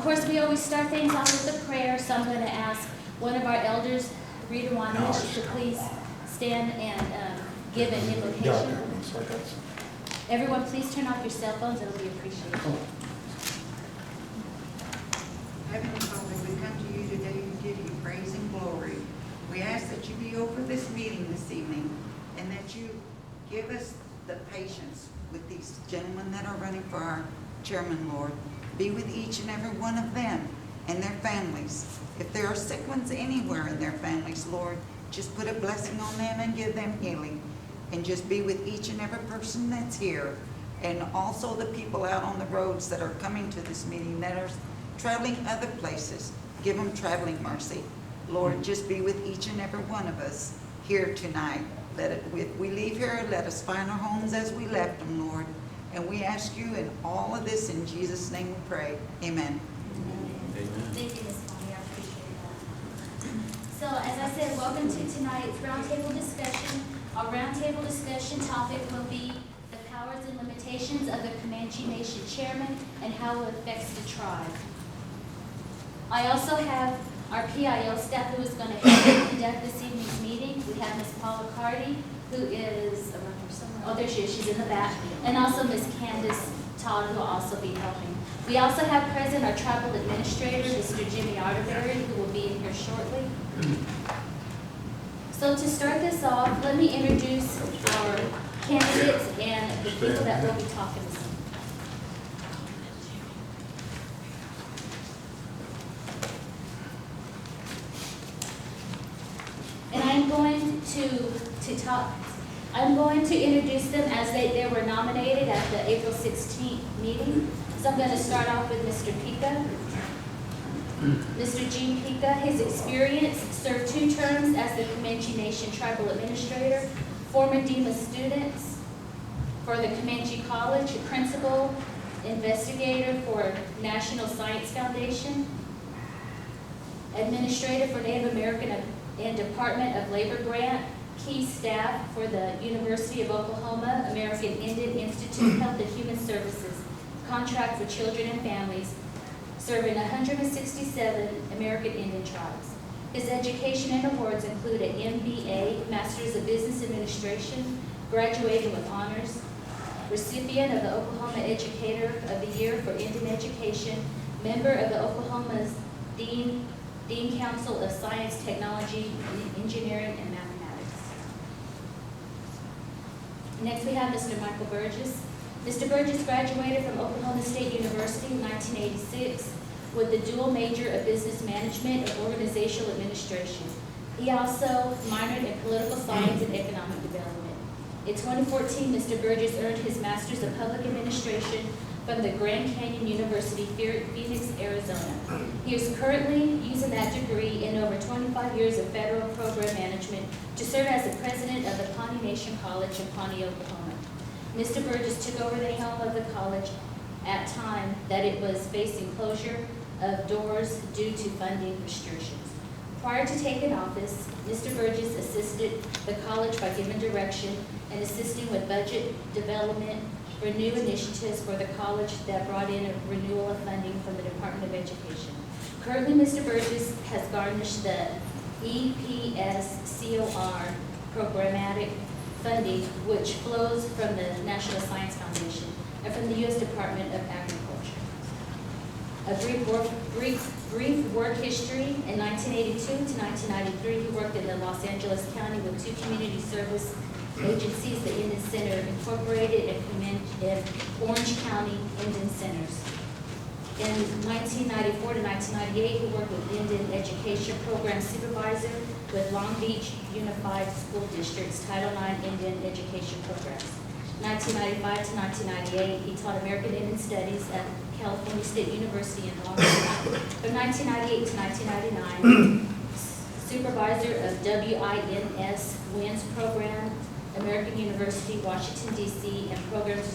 course, we always start things off with a prayer, so I'm going to ask one of our elders, Rita Wanish, to please stand and give an invocation. Everyone, please turn off your cell phones. It'll be appreciated. Heavenly Father, we come to you today to give you praise and glory. We ask that you be over this meeting this evening and that you give us the patience with these gentlemen that are running for our chairman, Lord. Be with each and every one of them and their families. If there are sick ones anywhere in their families, Lord, just put a blessing on them and give them healing. And just be with each and every person that's here. And also the people out on the roads that are coming to this meeting that are traveling other places. Give them traveling mercy. Lord, just be with each and every one of us here tonight. If we leave here, let us find our homes as we left them, Lord. And we ask you in all of this, in Jesus' name we pray. Amen. Amen. Thank you, Ms. Bonnie. I appreciate that. So, as I said, welcome to tonight's roundtable discussion. Our roundtable discussion topic will be the powers and limitations of the Comanche Nation Chairman and how it affects the tribe. I also have our PIO staff who is going to help conduct this evening's meeting. We have Ms. Paula Carty, who is around here somewhere. Oh, there she is. She's in the back. And also Ms. Candace Todd, who will also be helping. We also have present our tribal administrator, Mr. Jimmy Arterberry, who will be in here shortly. So to start this off, let me introduce our candidates and the people that will be talking this evening. And I'm going to introduce them as they were nominated at the April 16th meeting. So I'm going to start off with Mr. Pekah. Mr. Gene Pekah, his experience, served 2 terms as the Comanche Nation Tribal Administrator, former dean of students for the Comanche College, principal investigator for National Science Foundation, administrator for Native American and Department of Labor Grant, key staff for the University of Oklahoma, American Indian Institute Health and Human Services, contract for children and families, serving 167 American Indian tribes. His education and awards include an MBA, Master's of Business Administration, graduating with honors, recipient of the Oklahoma Educator of the Year for Indian Education, member of the Oklahoma's Dean Council of Science, Technology, Engineering, and Mathematics. Next we have Mr. Michael Burgess. Mr. Burgess graduated from Oklahoma State University in 1986 with the dual major of Business Management and Organizational Administration. He also minored in Political Science and Economic Development. In 2014, Mr. Burgess earned his Master's of Public Administration from the Grand Canyon University, Phoenix, Arizona. He is currently using that degree in over 25 years of federal program management to serve as the president of the Pawnee Nation College in Pawnee, Oklahoma. Mr. Burgess took over the helm of the college at time that it was facing closure of doors due to funding restrictions. Prior to taking office, Mr. Burgess assisted the college by giving direction and assisting with budget development for new initiatives for the college that brought in a renewal of funding from the Department of Education. Currently, Mr. Burgess has garnished the EPSCOR programmatic funding, which flows from the National Science Foundation and from the U.S. Department of Agriculture. A brief work history. In 1982 to 1993, he worked in the Los Angeles County with 2 community service agencies, the Indian Center Incorporated and Orange County Indian Centers. In 1994 to 1998, he worked with Indian Education Program Supervisor with Long Beach Unified School District's Title IX Indian Education Programs. 1995 to 1998, he taught American Indian Studies at California State University in Long Beach. From 1998 to 1999, supervisor of WINS WINS Program, American University, Washington, D.C., and programs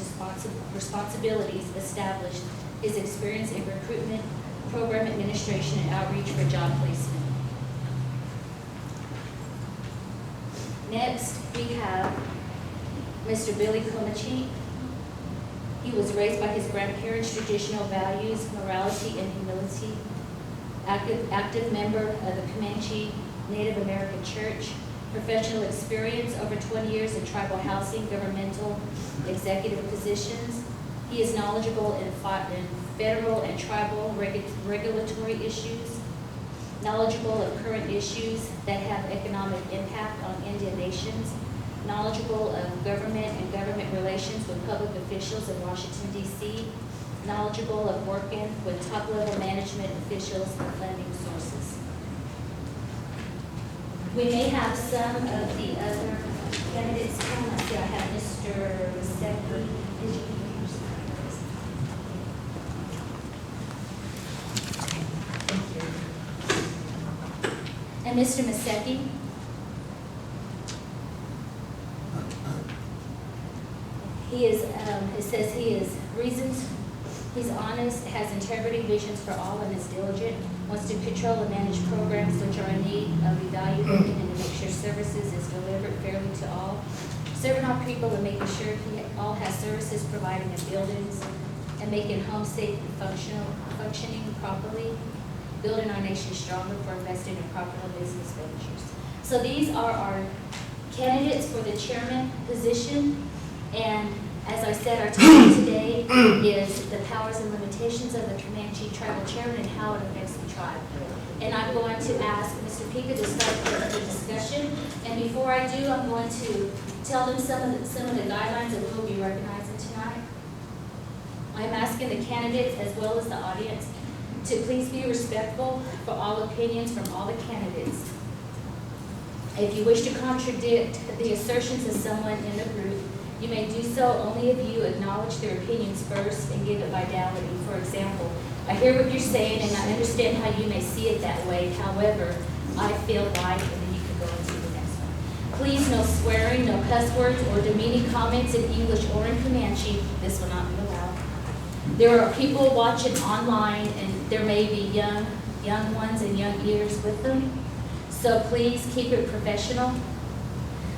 responsibilities established his experience in recruitment, program administration, and outreach for job placement. Next, we have Mr. Billy Komahcheet. He He was raised by his grandparents' traditional values, morality, and humility. Active member of the Komahcheet Native American Church. Professional experience, over 20 years in tribal housing, governmental, executive positions. He is knowledgeable in federal and tribal regulatory issues, knowledgeable of current issues that have economic impact on Indian nations, knowledgeable of government and government relations with public officials in Washington, D.C., knowledgeable of working with top-level management officials and funding sources. We may have some of the other candidates come. Let's see, I have Mr. Mahsetky. Did you? And Mr. Mahsetky. He is, it says he is reasons, he's honest, has integrity, visions for all, and is diligent, wants to control and manage programs which are in need of evaluating and to make sure services is delivered fairly to all, serving all people and making sure he all has services provided in buildings and making homes safe and functioning properly, building our nation stronger for investing in profitable business ventures. So these are our candidates for the chairman position. And as I said, our topic today is the powers and limitations of the Komahcheet tribal chairman and how it affects the tribe. And I'm going to ask Mr. Pekah to start the discussion. And before I do, I'm going to tell them some of the guidelines that we will be recognizing tonight. I'm asking the candidates as well as the audience to please be respectful for all opinions from all the candidates. If you wish to contradict the assertions of someone in the group, you may do so only if you acknowledge their opinions first and give it vitality. For example, I hear what you're saying and I understand how you may see it that way. However, I feel like, and then you can go into the next one. Please, no swearing, no cuss words, or demeaning comments in English or in Comanche. This will not be allowed. There are people watching online, and there may be young ones and young ears with them. So please keep it professional.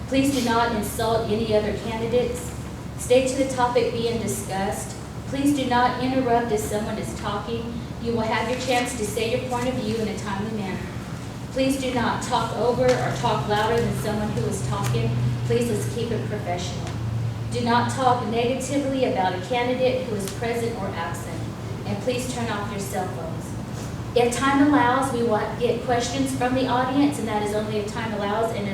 Please do not insult any other candidates. Stay to the topic being discussed. Please do not interrupt as someone is talking. You will have your chance to say your point of view in a timely manner. Please do not talk over or talk louder than someone who is talking. Please, let's keep it professional. Do not talk negatively about a candidate who is present or absent. And please turn off your cell phones. If time allows, we will get questions from the audience, and that is only if time allows. And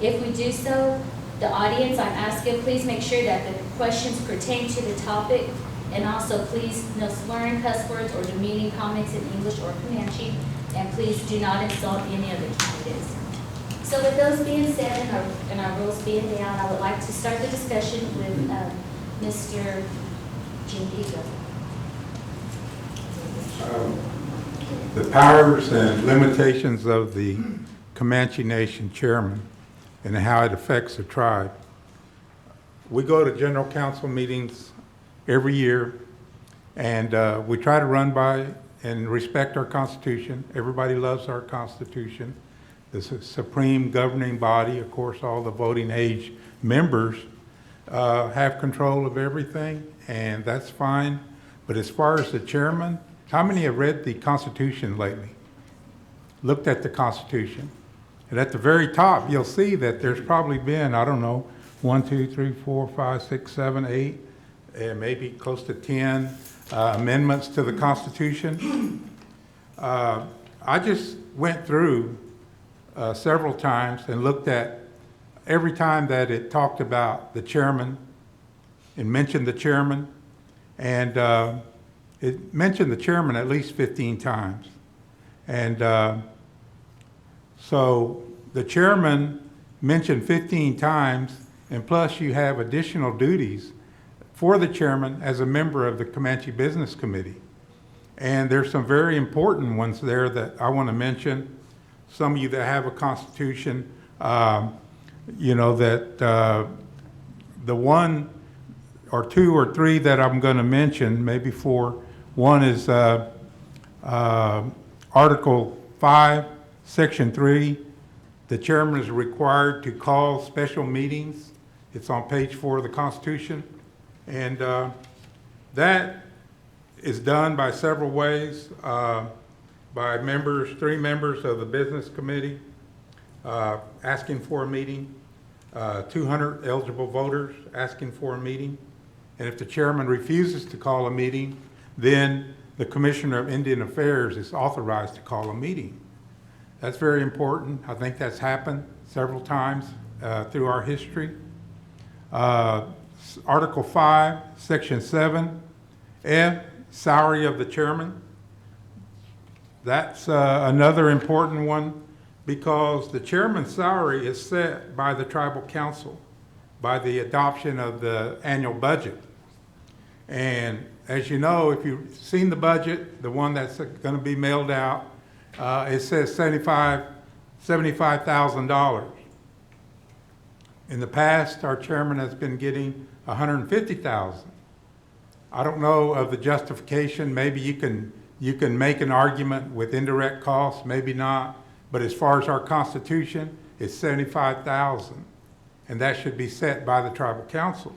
if we do so, the audience, I'm asking, please make sure that the questions pertain to the topic, and also please no swearing, cuss words, or demeaning comments in English or Comanche, and please do not insult any other candidates. So with those being said and our rules being down, I would like to start the discussion with Mr. Jimenez. The powers and limitations of the Comanche Nation chairman and how it affects the tribe. We go to general council meetings every year, and we try to run by and respect our Constitution. Everybody loves our Constitution. The supreme governing body, of course, all the voting age members have control of everything, and that's fine. But as far as the chairman, how many have read the Constitution lately? Looked at the Constitution. And at the very top, you'll see that there's probably been, I don't know, 1, 2, 3, 4, 5, 6, 7, 8, and maybe close to 10 amendments to the Constitution. I just went through several times and looked at every time that it talked about the chairman and mentioned the chairman, and it mentioned the chairman at least 15 times. And so the chairman mentioned 15 times, and plus you have additional duties for the chairman as a member of the Comanche Business Committee. And there's some very important ones there that I want to mention. Some of you that have a constitution, you know that the one or two or three that I'm going to mention, maybe four. One is Article 5, Section 3. The chairman is required to call special meetings. It's on page 4 of the Constitution. And That is done by several ways, by members, 3 members of the business committee, asking for a meeting, 200 eligible voters asking for a meeting. And if the chairman refuses to call a meeting, then the Commissioner of Indian Affairs is authorized to call a meeting. That's very important. I think that's happened several times through our history. Article 5, Section 7, F, salary of the chairman. That's another important one because the chairman's salary is set by the tribal council by the adoption of the annual budget. And as you know, if you've seen the budget, the one that's going to be mailed out, it says $75,000. In the past, our chairman has been getting $150,000. I don't know of the justification. Maybe you can make an argument with indirect costs, maybe not. But as far as our Constitution, it's $75,000, and that should be set by the tribal council.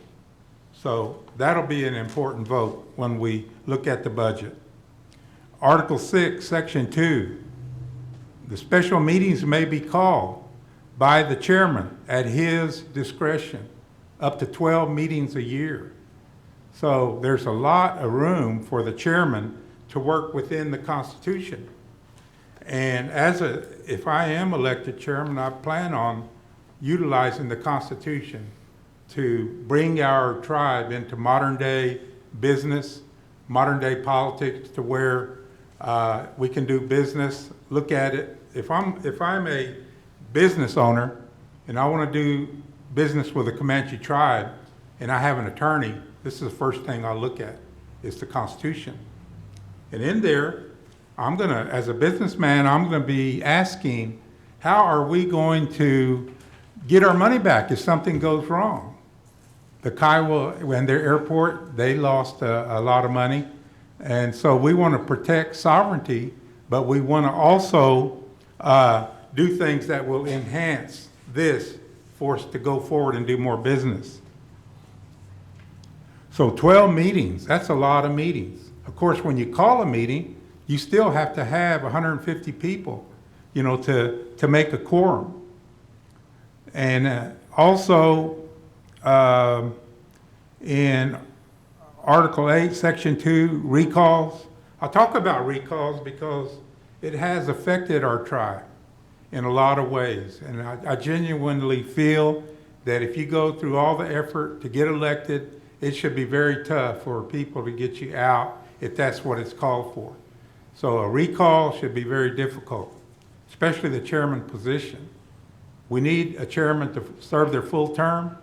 So that'll be an important vote when we look at the budget. Article 6, Section 2, the special meetings may be called by the chairman at his discretion, up to 12 meetings a year. So there's a lot of room for the chairman to work within the Constitution. And if I am elected chairman, I plan on utilizing the Constitution to bring our tribe into modern day business, modern day politics, to where we can do business, look at it. If I'm a business owner and I want to do business with the Comanche tribe and I have an attorney, this is the first thing I'll look at, is the Constitution. And in there, as a businessman, I'm gonna be asking, how are we going to get our money back if something goes wrong? The Kiowa, when their airport, they lost a lot of money. And so we want to protect sovereignty, but we want to also do things that will enhance this for us to go forward and do more business. So 12 meetings, that's a lot of meetings. Of course, when you call a meeting, you still have to have 150 people, to make a quorum. And also, in Article 8, Section 2, recalls. I'll talk about recalls because it has affected our tribe in a lot of ways. And I genuinely feel that if you go through all the effort to get elected, it should be very tough for people to get you out if that's what it's called for. So a recall should be very difficult, especially the chairman position. We need a chairman to serve their full term,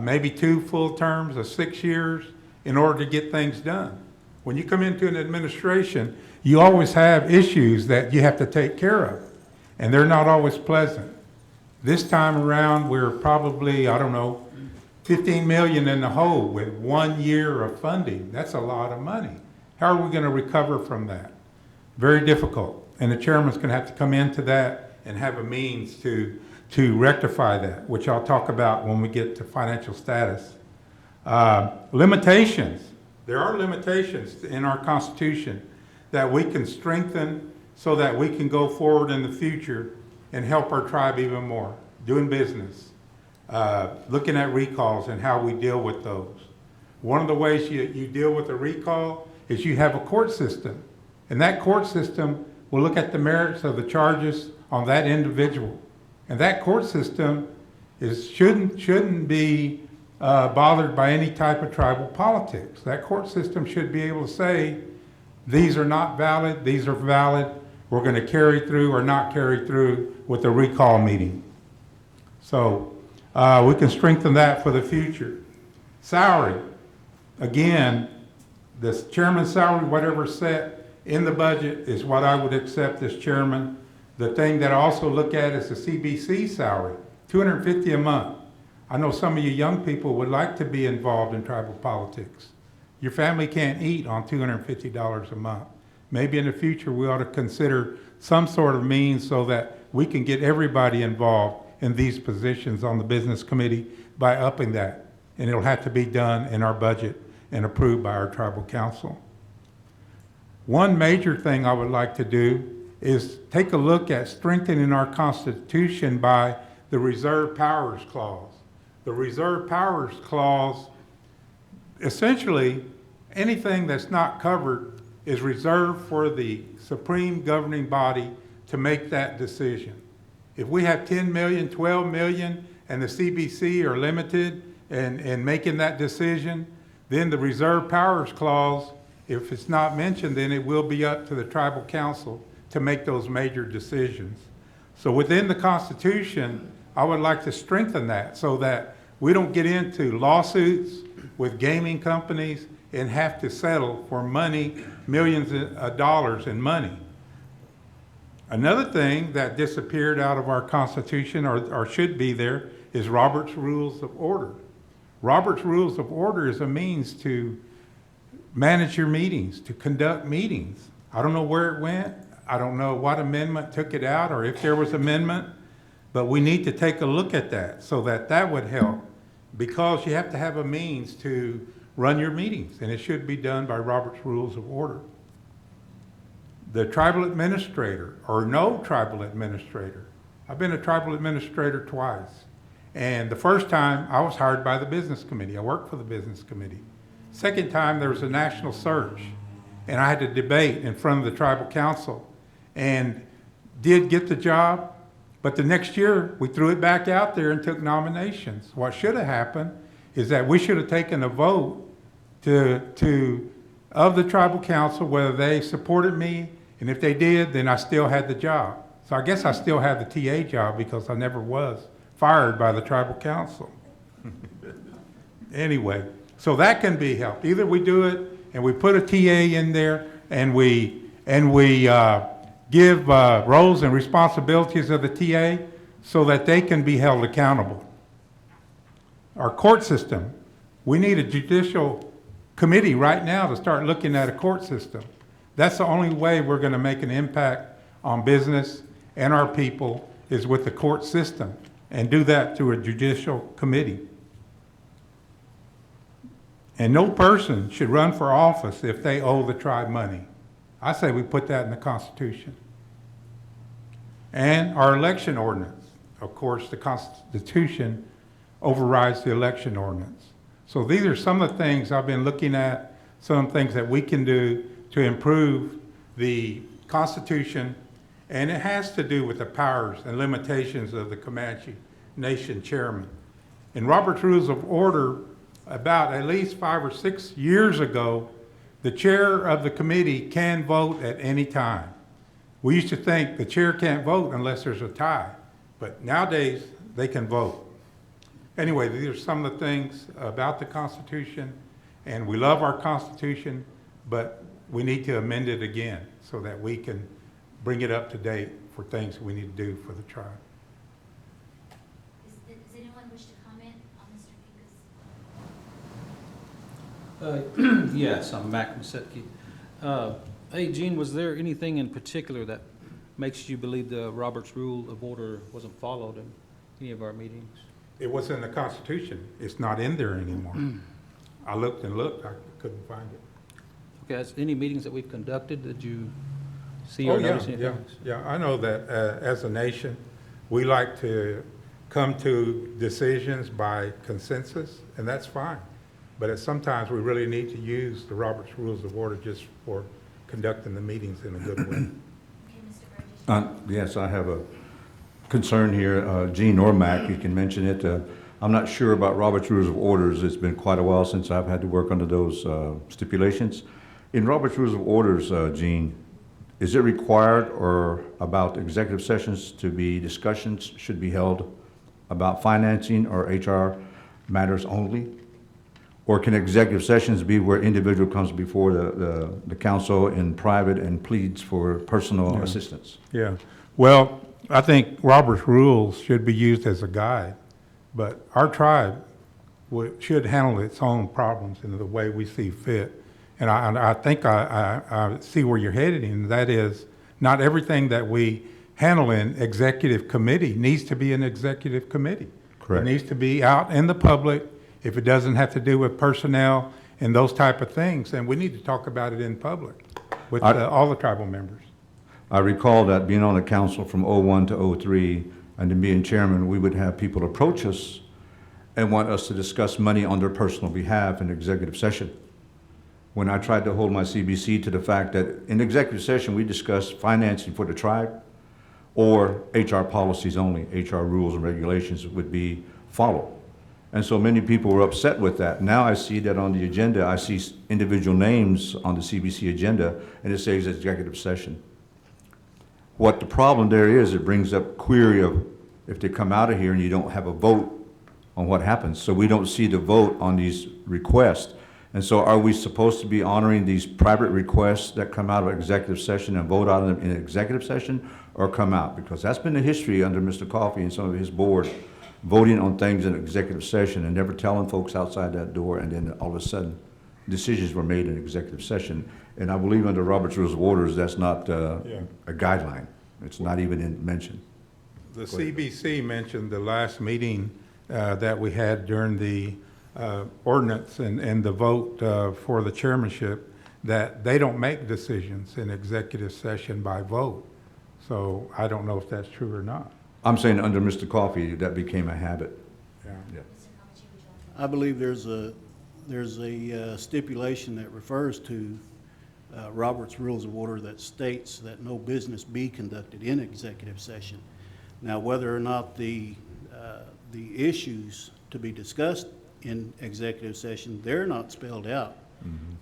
maybe 2 full terms of 6 years in order to get things done. When you come into an administration, you always have issues that you have to take care of, and they're not always pleasant. This time around, we're probably, 15 million in the hole with 1 year of funding. That's a lot of money. How are we going to recover from that? Very difficult. And the chairman's going to have to come into that and have a means to rectify that, which I'll talk about when we get to financial status. Limitations. There are limitations in our Constitution that we can strengthen so that we can go forward in the future and help our tribe even more, doing business, looking at recalls and how we deal with those. One of the ways you deal with a recall is you have a court system, and that court system will look at the merits of the charges on that individual. And that court system shouldn't be bothered by any type of tribal politics. That court system should be able to say, these are not valid, these are valid, we're going to carry through or not carry through with the recall meeting. So we can strengthen that for the future. Salary. Again, the chairman's salary, whatever set in the budget, is what I would accept as chairman. The thing that I also look at is the CBC salary, $250 a month. I know some of you young people would like to be involved in tribal politics. Your family can't eat on $250 a month. Maybe in the future we ought to consider some sort of means so that we can get everybody involved in these positions on the business committee by upping that. And it'll have to be done in our budget and approved by our tribal council. One major thing I would like to do is take a look at strengthening our Constitution by the Reserve Powers Clause. The Reserve Powers Clause, essentially, anything that's not covered is reserved for the supreme governing body to make that decision. If we have 10 million, 12 million, and the CBC are limited in making that decision, then the Reserve Powers Clause, if it's not mentioned, then it will be up to the tribal council to make those major decisions. So within the Constitution, I would like to strengthen that so that we don't get into lawsuits with gaming companies and have to settle for money, millions of dollars in money. Another thing that disappeared out of our Constitution, or should be there, is Robert's Rules of Order. Robert's Rules of Order is a means to manage your meetings, to conduct meetings. I don't know where it went. I don't know what amendment took it out or if there was amendment, but we need to take a look at that so that that would help, because you have to have a means to run your meetings, and it should be done by Robert's Rules of Order. The tribal administrator, or no tribal administrator. I've been a tribal administrator twice. And the first time I was hired by the business committee. I worked for the business committee. Second time there was a national search, and I had to debate in front of the tribal council and did get the job, but the next year we threw it back out there and took nominations. What should have happened is that we should have taken a vote of the tribal council whether they supported me, and if they did, then I still had the job. So I guess I still have the TA job because I never was fired by the tribal council. Anyway, so that can be helped. Either we do it and we put a TA in there and we give roles and responsibilities of the TA so that they can be held accountable. Our court system, we need a judicial committee right now to start looking at a court system. That's the only way we're going to make an impact on business and our people is with the court system, and do that through a judicial committee. And no person should run for office if they owe the tribe money. I say we put that in the Constitution. And our election ordinance. Of course, the Constitution overrides the election ordinance. So these are some of the things I've been looking at, some things that we can do to improve the Constitution, and it has to do with the powers and limitations of the Comanche Nation chairman. In Robert's Rules of Order, about at least 5 or 6 years ago, the chair of the committee can vote at any time. We used to think the chair can't vote unless there's a tie, but nowadays they can vote. Anyway, these are some of the things about the Constitution, and we love our Constitution, but we need to amend it again so that we can bring it up to date for things we need to do for the tribe. Does anyone wish to comment on Mr. Pekah's? Yes, I'm Mack Mahsetky. Hey, Gene, was there anything in particular that makes you believe the Robert's Rule of Order wasn't followed in any of our meetings? It was in the Constitution. It's not in there anymore. I looked and looked, I couldn't find it. Okay, has any meetings that we've conducted, did you see or notice anything? Yeah, I know that as a nation, we like to come to decisions by consensus, and that's fine. But sometimes we really need to use the Robert's Rules of Order just for conducting the meetings in a good way. Okay, Mr. Burgess. Yes, I have a concern here. Gene or Mac, you can mention it. I'm not sure about Robert's Rules of Orders. It's been quite a while since I've had to work under those stipulations. In Robert's Rules of Orders, Gene, is it required or about executive sessions to be discussions should be held about financing or HR matters only? Or can executive sessions be where individual comes before the council in private and pleads for personal assistance? Yeah, well, I think Robert's rules should be used as a guide, but our tribe should handle its own problems in the way we see fit. And I think I see where you're headed, and that is not everything that we handle in executive committee needs to be an executive committee. Correct. It needs to be out in the public. If it doesn't have to do with personnel, and those type of things, and we need to talk about it in public with I- all the tribal members. I recall that being on the council from '01 to '03, and then being chairman, we would have people approach us and want us to discuss money on their personal behalf in executive session. When I tried to hold my CBC to the fact that in executive session, we discussed financing for the tribe or HR policies only, HR rules and regulations would be followed. And so many people were upset with that. Now I see that on the agenda, I see individual names on the CBC agenda, and it says executive session. What the problem there is, it brings up query of if they come out of here and you don't have a vote on what happens. So we don't see the vote on these requests. And so are we supposed to be honoring these private requests that come out of executive session and vote on them in executive session, or come out? Because that's been the history under Mr. Coffey and some of his board, voting on things in executive session and never telling folks outside that door, and then all of a sudden, decisions were made in executive session. And I believe under Robert's Rules of Orders, that's not a guideline. It's not even mentioned. The CBC mentioned the last meeting that we had during the ordinance and the vote for the chairmanship, that they don't make decisions in executive session by vote. So I don't know if that's true or not. I'm saying under Mr. Coffey, that became a habit. Yeah. Yeah. I believe there's a stipulation that refers to Robert's Rules of Order that states that no business be conducted in executive session. Now, whether or not the issues to be discussed in executive session, they're not spelled out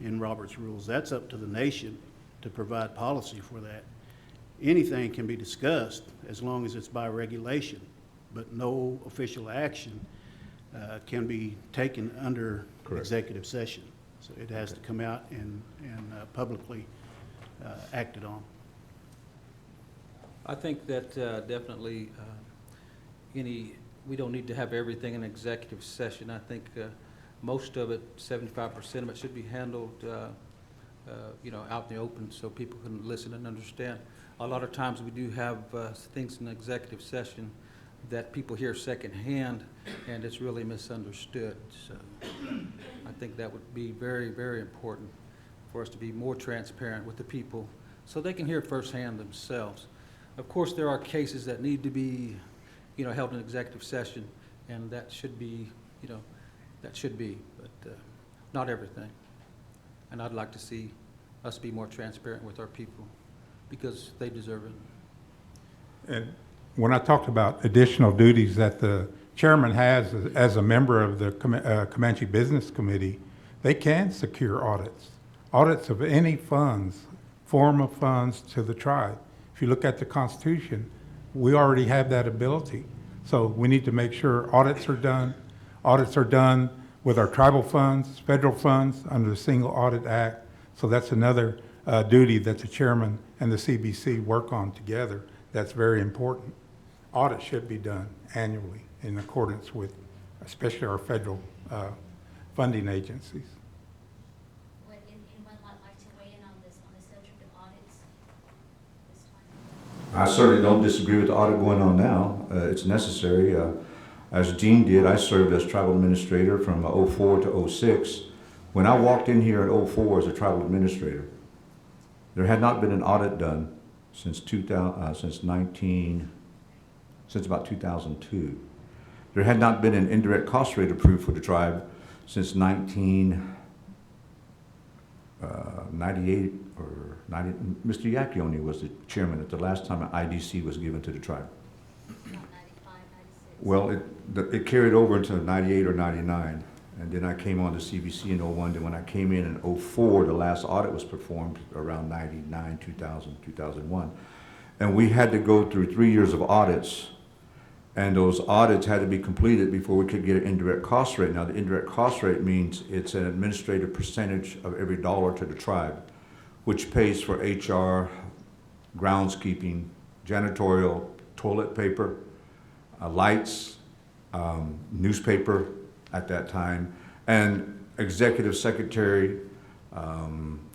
in Robert's Rules. That's up to the nation to provide policy for that. Anything can be discussed as long as it's by regulation, but no official action can be taken under executive session. So it has to come out and publicly acted on. I think that definitely we don't need to have everything in executive session. I think most of it, 75% of it, should be handled out in the open so people can listen and understand. A lot of times we do have things in executive session that people hear secondhand, and it's really misunderstood. So I think that would be very, very important for us to be more transparent with the people so they can hear firsthand themselves. Of course, there are cases that need to be, held in executive session, and that should be, but not everything. And I'd like to see us be more transparent with our people because they deserve it. And when I talked about additional duties that the chairman has as a member of the Comanche Business Committee, they can secure audits of any funds, form of funds to the tribe. If you look at the Constitution, we already have that ability. So we need to make sure audits are done. Audits are done with our tribal funds, federal funds under the Single Audit Act. So that's another duty that the chairman and the CBC work on together. That's very important. Audits should be done annually in accordance with especially our federal funding agencies. Would anyone like to weigh in on the subject of audits this time? I certainly don't disagree with the audit going on now. It's necessary. As Gene did, I served as tribal administrator from '04 to '06. When I walked in here in '04 as a tribal administrator, there had not been an audit done since about 2002. There had not been an indirect cost rate approved for the tribe since 1998 or 90. Mr. Yakioni was the chairman at the last time an IDC was given to the tribe. Not 95, 96. Well, it carried over into 98 or 99. And then I came on to CBC in '01. Then when I came in '04, the last audit was performed around 99, 2000, 2001. And we had to go through 3 years of audits. And those audits had to be completed before we could get an indirect cost rate. Now, the indirect cost rate means it's an administrative percentage of every dollar to the tribe, which pays for HR, groundskeeping, janitorial, toilet paper, lights, newspaper at that time, and executive secretary.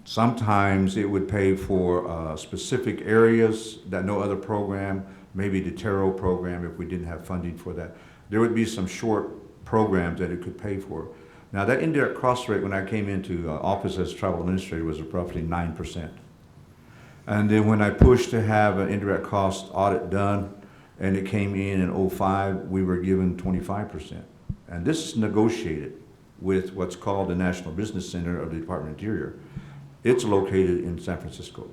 Sometimes it would pay for specific areas that no other program, maybe the Taro program if we didn't have funding for that. There would be some short programs that it could pay for. Now, that indirect cost rate when I came into office as travel administrator was roughly 9%. And then when I pushed to have an indirect cost audit done, and it came in '05, we were given 25%. And this is negotiated with what's called the National Business Center of the Department of Interior. It's located in San Francisco.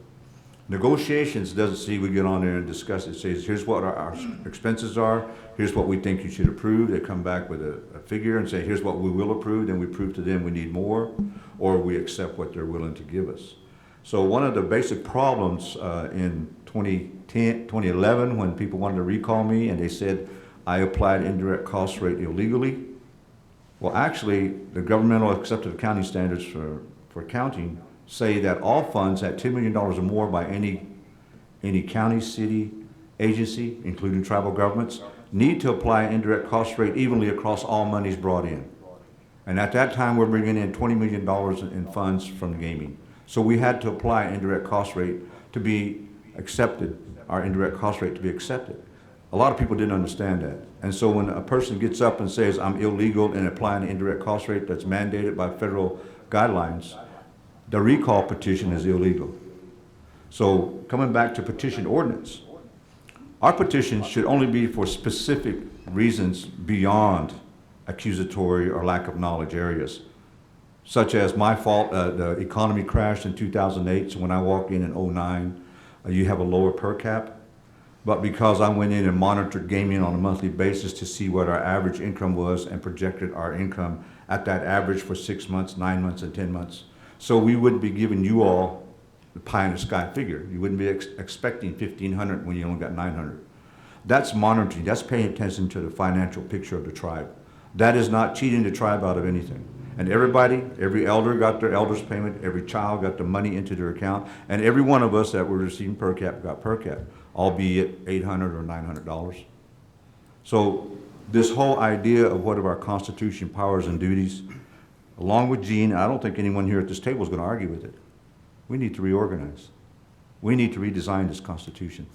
Negotiations doesn't say we get on there and discuss it. It says, here's what our expenses are, here's what we think you should approve. They come back with a figure and say, here's what we will approve, then we prove to them we need more, or we accept what they're willing to give us. So one of the basic problems in 2011, when people wanted to recall me and they said I applied indirect cost rate illegally, well, actually, the governmental accepted accounting standards for accounting say that all funds at $10 million or more by any county, city, agency, including tribal governments, need to apply indirect cost rate evenly across all monies brought in. And at that time, we're bringing in $20 million in funds from gaming. So we had to apply indirect cost rate to be accepted, our indirect cost rate to be accepted. A lot of people didn't understand that. And so when a person gets up and says, I'm illegal in applying the indirect cost rate that's mandated by federal guidelines, the recall petition is illegal. So coming back to petition ordinance, our petitions should only be for specific reasons beyond accusatory or lack of knowledge areas, such as my fault, the economy crashed in 2008, so when I walked in '09, you have a lower per cap. But because I went in and monitored gaming on a monthly basis to see what our average income was and projected our income at that average for 6 months, 9 months, and 10 months. So we wouldn't be giving you all the pie in the sky figure. You wouldn't be expecting 1,500 when you only got 900. That's monitoring, that's paying attention to the financial picture of the tribe. That is not cheating the tribe out of anything. And everybody, every elder got their elder's payment, every child got the money into their account, and every one of us that were receiving per cap got per cap, albeit $800 or $900. So this whole idea of what are our Constitution powers and duties, along with Gene, I don't think anyone here at this table is going to argue with it. We need to reorganize. We need to redesign this Constitution.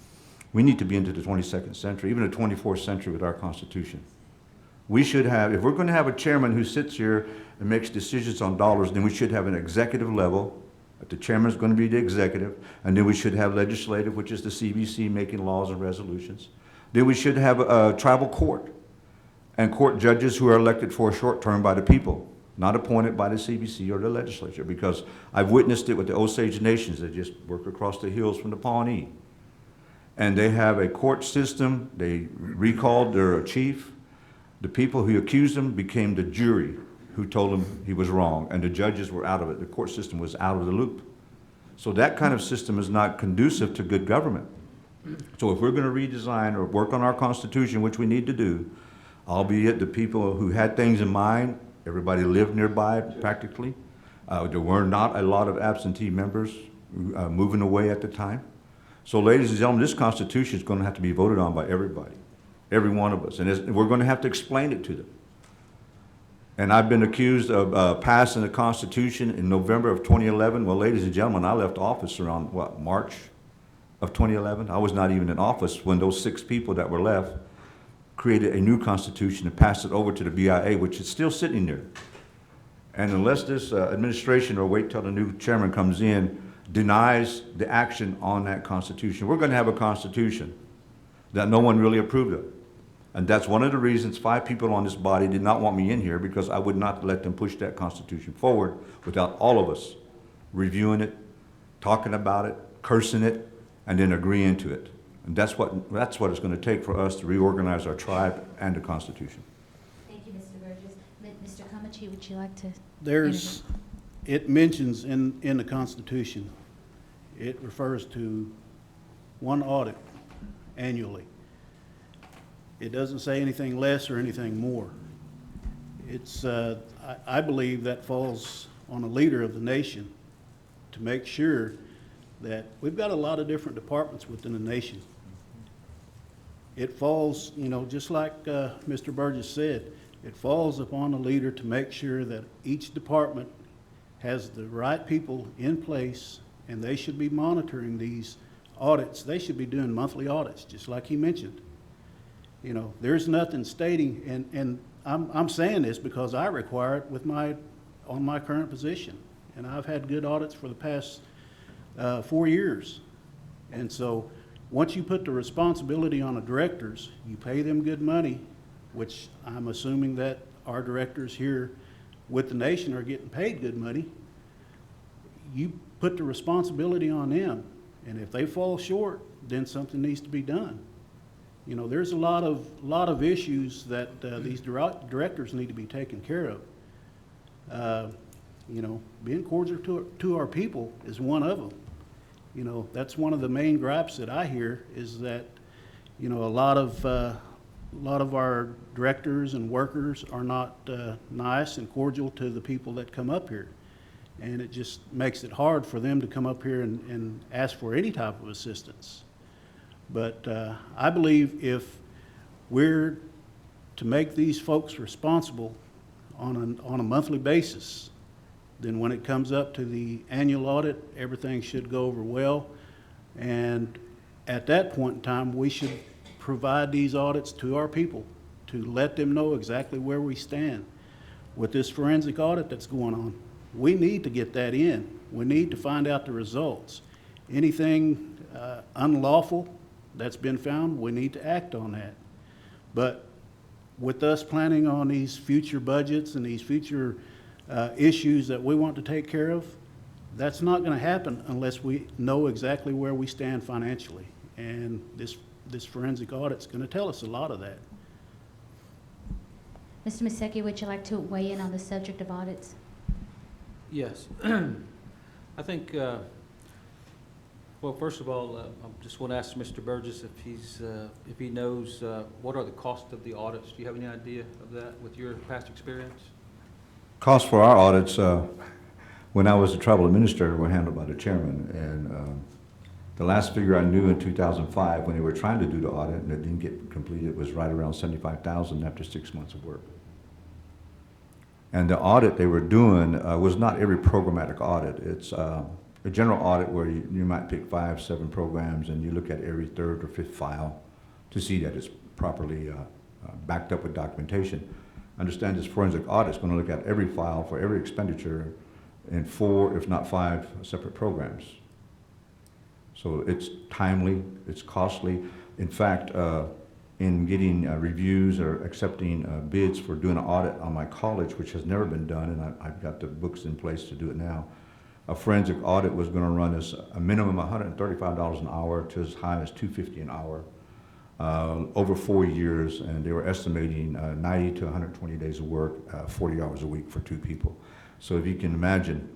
We need to be into the 22nd century, even the 24th century with our Constitution. We should have, if we're going to have a chairman who sits here and makes decisions on dollars, then we should have an executive level. The chairman is going to be the executive, and then we should have legislative, which is the CBC making laws and resolutions. Then we should have a tribal court and court judges who are elected for a short term by the people, not appointed by the CBC or the legislature, because I've witnessed it with the Osage Nations that just work across the hills from the Pawnee. And they have a court system. They recalled their chief. The people who accused him became the jury who told him he was wrong, and the judges were out of it. The court system was out of the loop. So that kind of system is not conducive to good government. So if we're going to redesign or work on our Constitution, which we need to do, albeit the people who had things in mind, everybody lived nearby practically. There were not a lot of absentee members moving away at the time. So ladies and gentlemen, this Constitution is going to have to be voted on by everybody, every one of us, and we're going to have to explain it to them. And I've been accused of passing the Constitution in November of 2011. Well, ladies and gentlemen, I left office around, what, March of 2011? I was not even in office when those 6 people that were left created a new Constitution and passed it over to the BIA, which is still sitting there. And unless this administration, or wait till the new chairman comes in, denies the action on that Constitution, we're going to have a Constitution that no one really approved of. And that's one of the reasons 5 people on this body did not want me in here, because I would not let them push that Constitution forward without all of us reviewing it, talking about it, cursing it, and then agreeing to it. And that's what it's going to take for us to reorganize our tribe and the Constitution. Thank you, Mr. Burgess. Mr. Komahcheet, would you like to? It mentions in the Constitution, it refers to 1 audit annually. It doesn't say anything less or anything more. It's, I believe that falls on a leader of the nation to make sure that we've got a lot of different departments within the nation. It falls, just like Mr. Burgess said, it falls upon the leader to make sure that each department has the right people in place, and they should be monitoring these audits. They should be doing monthly audits, just like he mentioned. There's nothing stating, and I'm saying this because I require it with on my current position. And I've had good audits for the past 4 years. And so, once you put the responsibility on the directors, you pay them good money, which I'm assuming that our directors here with the nation are getting paid good money. You put the responsibility on them, and if they fall short, then something needs to be done. You know, there's a lot of issues that these directors need to be taken care of. You know, being cordial to our people is one of them. You know, that's one of the main gripes that I hear is that, you know, a lot of our directors and workers are not nice and cordial to the people that come up here. And it just makes it hard for them to come up here and ask for any type of assistance. But I believe if we're to make these folks responsible on a monthly basis, then when it comes up to the annual audit, everything should go over well. And at that point in time, we should provide these audits to our people to let them know exactly where we stand. With this forensic audit that's going on, we need to get that in. We need to find out the results. Anything unlawful that's been found, we need to act on that. But with us planning on these future budgets and these future issues that we want to take care of, that's not going to happen unless we know exactly where we stand financially. And this forensic audit's going to tell us a lot of that. Mr. Mahsetky, would you like to weigh in on the subject of audits? Yes. I think, well, first of all, I just want to ask Mr. Burgess if he knows what are the costs of the audits. Do you have any idea of that with your past experience? Costs for our audits, when I was the tribal administrator, were handled by the chairman. And the last figure I knew in 2005, when they were trying to do the audit and it didn't get completed, was right around $75,000 after 6 months of work. And the audit they were doing was not every programmatic audit. It's a general audit where you might pick 5, 7 programs and you look at every 3rd or 5th file to see that it's properly backed up with documentation. Understand this forensic audit is going to look at every file for every expenditure in 4, if not 5, separate programs. So it's timely, it's costly. In fact, in getting reviews or accepting bids for doing an audit on my college, which has never been done, and I've got the books in place to do it now, a forensic audit was going to run us a minimum $135 an hour to as high as $250 an hour. Over 4 years, and they were estimating 90 to 120 days of work, 40 hours a week for 2 people. So if you can imagine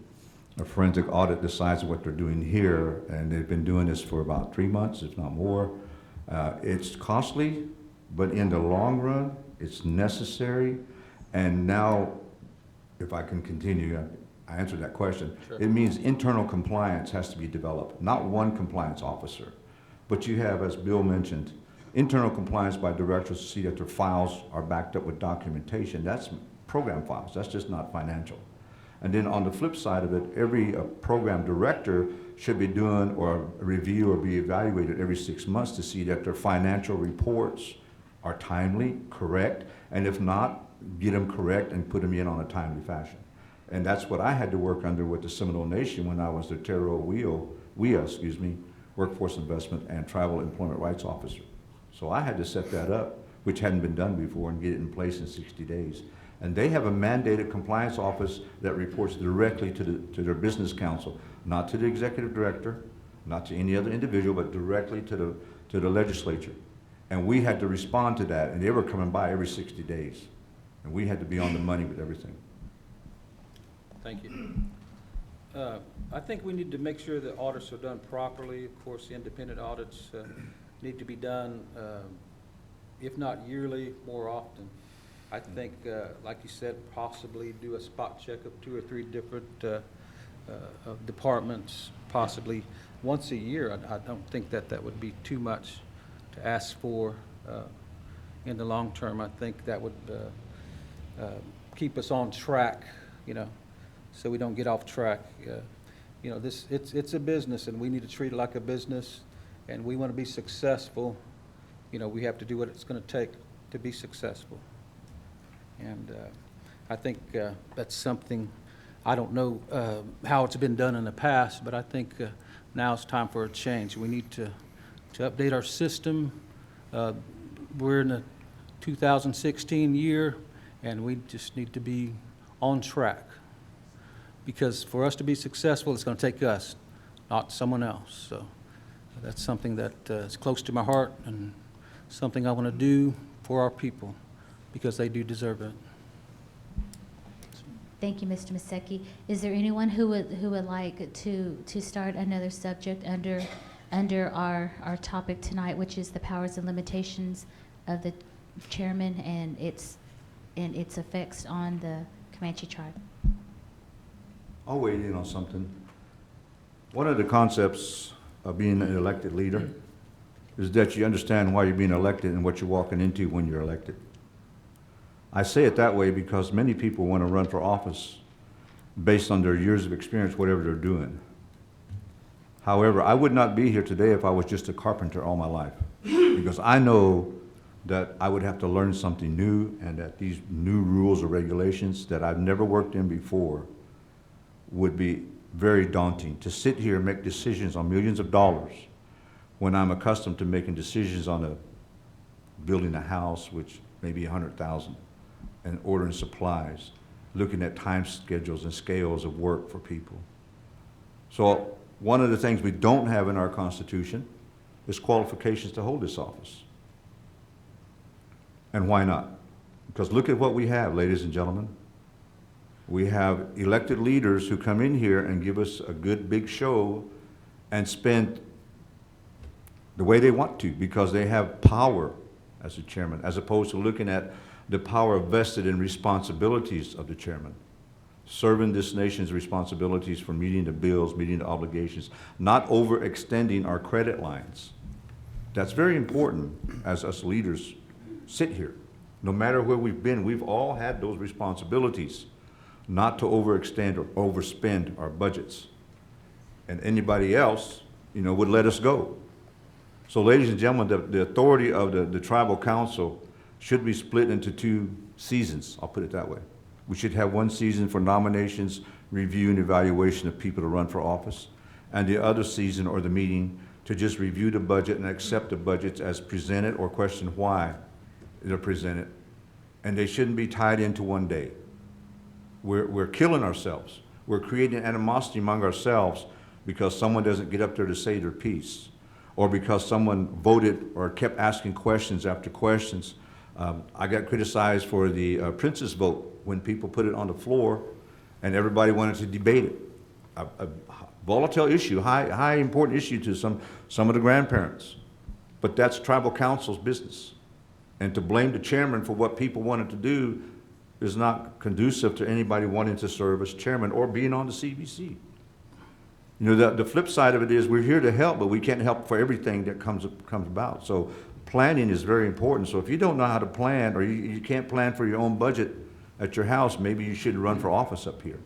a forensic audit the size of what they're doing here, and they've been doing this for about 3 months, if not more, it's costly, but in the long run, it's necessary. And now, if I can continue, I answered that question. Sure. It means internal compliance has to be developed, not one compliance officer, but you have, as Bill mentioned, internal compliance by directors to see that their files are backed up with documentation. That's program files, that's just not financial. And then on the flip side of it, every program director should be doing or review or be evaluated every 6 months to see that their financial reports are timely, correct, and if not, get them correct and put them in on a timely fashion. And that's what I had to work under with the Seminole Nation when I was the WIA, Workforce Investment and Tribal Employment Rights Officer. So I had to set that up, which hadn't been done before, and get it in place in 60 days. And they have a mandated compliance office that reports directly to their business council, not to the executive director, not to any other individual, but directly to the legislature. And we had to respond to that, and they were coming by every 60 days. And we had to be on the money with everything. Thank you. I think we need to make sure that audits are done properly. Of course, independent audits need to be done, if not yearly, more often. I think, like you said, possibly do a spot check of 2 or 3 different departments, possibly once a year. I don't think that would be too much to ask for in the long term. I think that would keep us on track, so we don't get off track. It's a business, and we need to treat it like a business, and we want to be successful. We have to do what it's going to take to be successful. And I think that's something, I don't know how it's been done in the past, but I think now it's time for a change. We need to update our system. We're in the 2016 year, and we just need to be on track. Because for us to be successful, it's going to take us, not someone else. So that's something that is close to my heart and something I want to do for our people because they do deserve it. Thank you, Mr. Mahsetky. Is there anyone who would like to start another subject under our topic tonight, which is the powers and limitations of the chairman and its effects on the Comanche tribe? I'll weigh in on something. One of the concepts of being an elected leader is that you understand why you're being elected and what you're walking into when you're elected. I say it that way because many people want to run for office based on their years of experience, whatever they're doing. However, I would not be here today if I was just a carpenter all my life, because I know that I would have to learn something new, and that these new rules or regulations that I've never worked in before would be very daunting. To sit here and make decisions on millions of dollars when I'm accustomed to making decisions on building a house, which may be $100,000, and ordering supplies, looking at time schedules and scales of work for people. So one of the things we don't have in our Constitution is qualifications to hold this office. And why not? Because look at what we have, ladies and gentlemen. We have elected leaders who come in here and give us a good big show and spend the way they want to because they have power as a chairman, as opposed to looking at the power vested in responsibilities of the chairman, serving this nation's responsibilities for meeting the bills, meeting the obligations, not overextending our credit lines. That's very important as us leaders sit here. No matter where we've been, we've all had those responsibilities, not to overextend or overspend our budgets. And anybody else, would let us go. So ladies and gentlemen, the authority of the tribal council should be split into 2 seasons, I'll put it that way. We should have 1 season for nominations, review, and evaluation of people to run for office, and the other season or the meeting to just review the budget and accept the budgets as presented or question why they're presented. And they shouldn't be tied into one day. We're killing ourselves. We're creating animosity among ourselves because someone doesn't get up there to say their piece, or because someone voted or kept asking questions after questions. I got criticized for the Princess vote when people put it on the floor and everybody wanted to debate it. A volatile issue, high important issue to some of the grandparents. But that's tribal council's business. And to blame the chairman for what people wanted to do is not conducive to anybody wanting to serve as chairman or being on the CBC. The flip side of it is we're here to help, but we can't help for everything that comes about. So planning is very important. So if you don't know how to plan, or you can't plan for your own budget at your house, maybe you shouldn't run for office up here.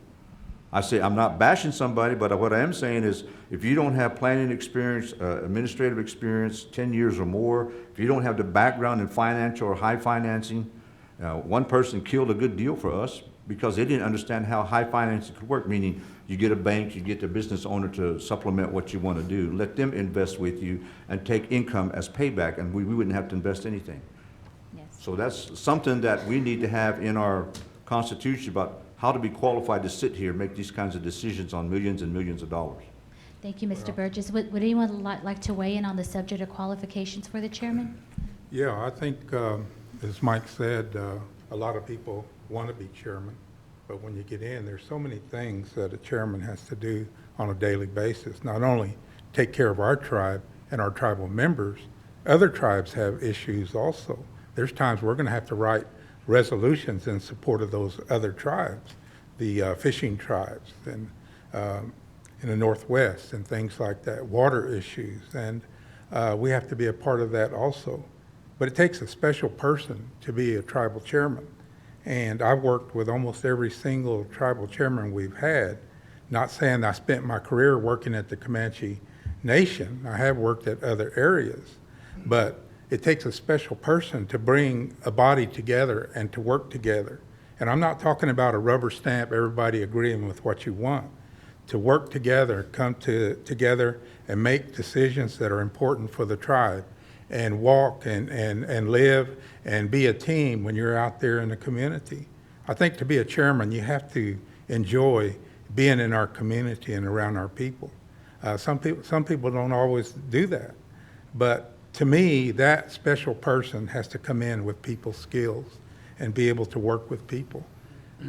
I say, I'm not bashing somebody, but what I am saying is if you don't have planning experience, administrative experience, 10 years or more, if you don't have the background in financial or high financing, one person killed a good deal for us because they didn't understand how high financing could work, meaning you get a bank, you get the business owner to supplement what you want to do, let them invest with you and take income as payback, and we wouldn't have to invest anything. Yes. So that's something that we need to have in our Constitution about how to be qualified to sit here and make these kinds of decisions on millions and millions of dollars. Thank you, Mr. Burgess. Would anyone like to weigh in on the subject of qualifications for the chairman? Yeah, I think, as Mike said, a lot of people want to be chairman, but when you get in, there's so many things that a chairman has to do on a daily basis. Not only take care of our tribe and our tribal members, other tribes have issues also. There's times we're going to have to write resolutions in support of those other tribes, the fishing tribes and in the Northwest and things like that, water issues, and we have to be a part of that also. But it takes a special person to be a tribal chairman. And I've worked with almost every single tribal chairman we've had, not saying I spent my career working at the Comanche Nation. I have worked at other areas. But it takes a special person to bring a body together and to work together. And I'm not talking about a rubber stamp, everybody agreeing with what you want. To work together, come together and make decisions that are important for the tribe, and walk and live and be a team when you're out there in the community. I think to be a chairman, you have to enjoy being in our community and around our people. Some people don't always do that. But to me, that special person has to come in with people's skills and be able to work with people.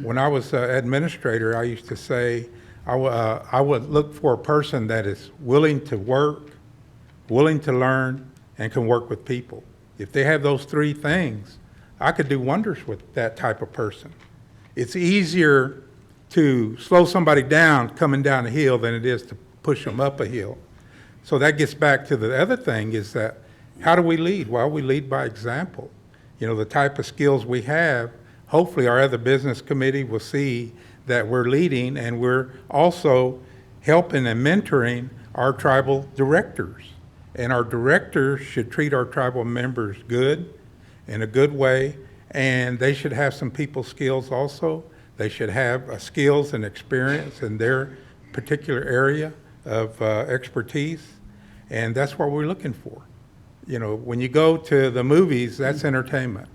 When I was administrator, I used to say, I would look for a person that is willing to work, willing to learn, and can work with people. If they have those three things, I could do wonders with that type of person. It's easier to slow somebody down coming down a hill than it is to push them up a hill. So that gets back to the other thing, is that how do we lead? Well, we lead by example. You know, the type of skills we have, hopefully our other business committee will see that we're leading, and we're also helping and mentoring our tribal directors. And our directors should treat our tribal members good, in a good way, and they should have some people skills also. They should have skills and experience in their particular area of expertise, and that's what we're looking for. You know, when you go to the movies, that's entertainment,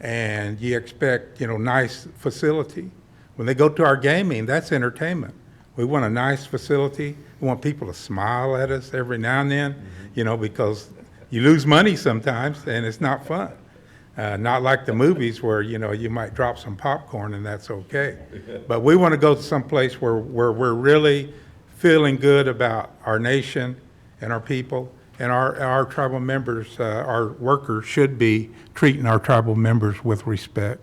and you expect, you know, nice facility. When they go to our gaming, that's entertainment. We want a nice facility. We want people to smile at us every now and then, you know, because you lose money sometimes and it's not fun. Not like the movies where, you know, you might drop some popcorn and that's okay. But we want to go to some place where we're really feeling good about our nation and our people, and our tribal members, our workers should be treating our tribal members with respect.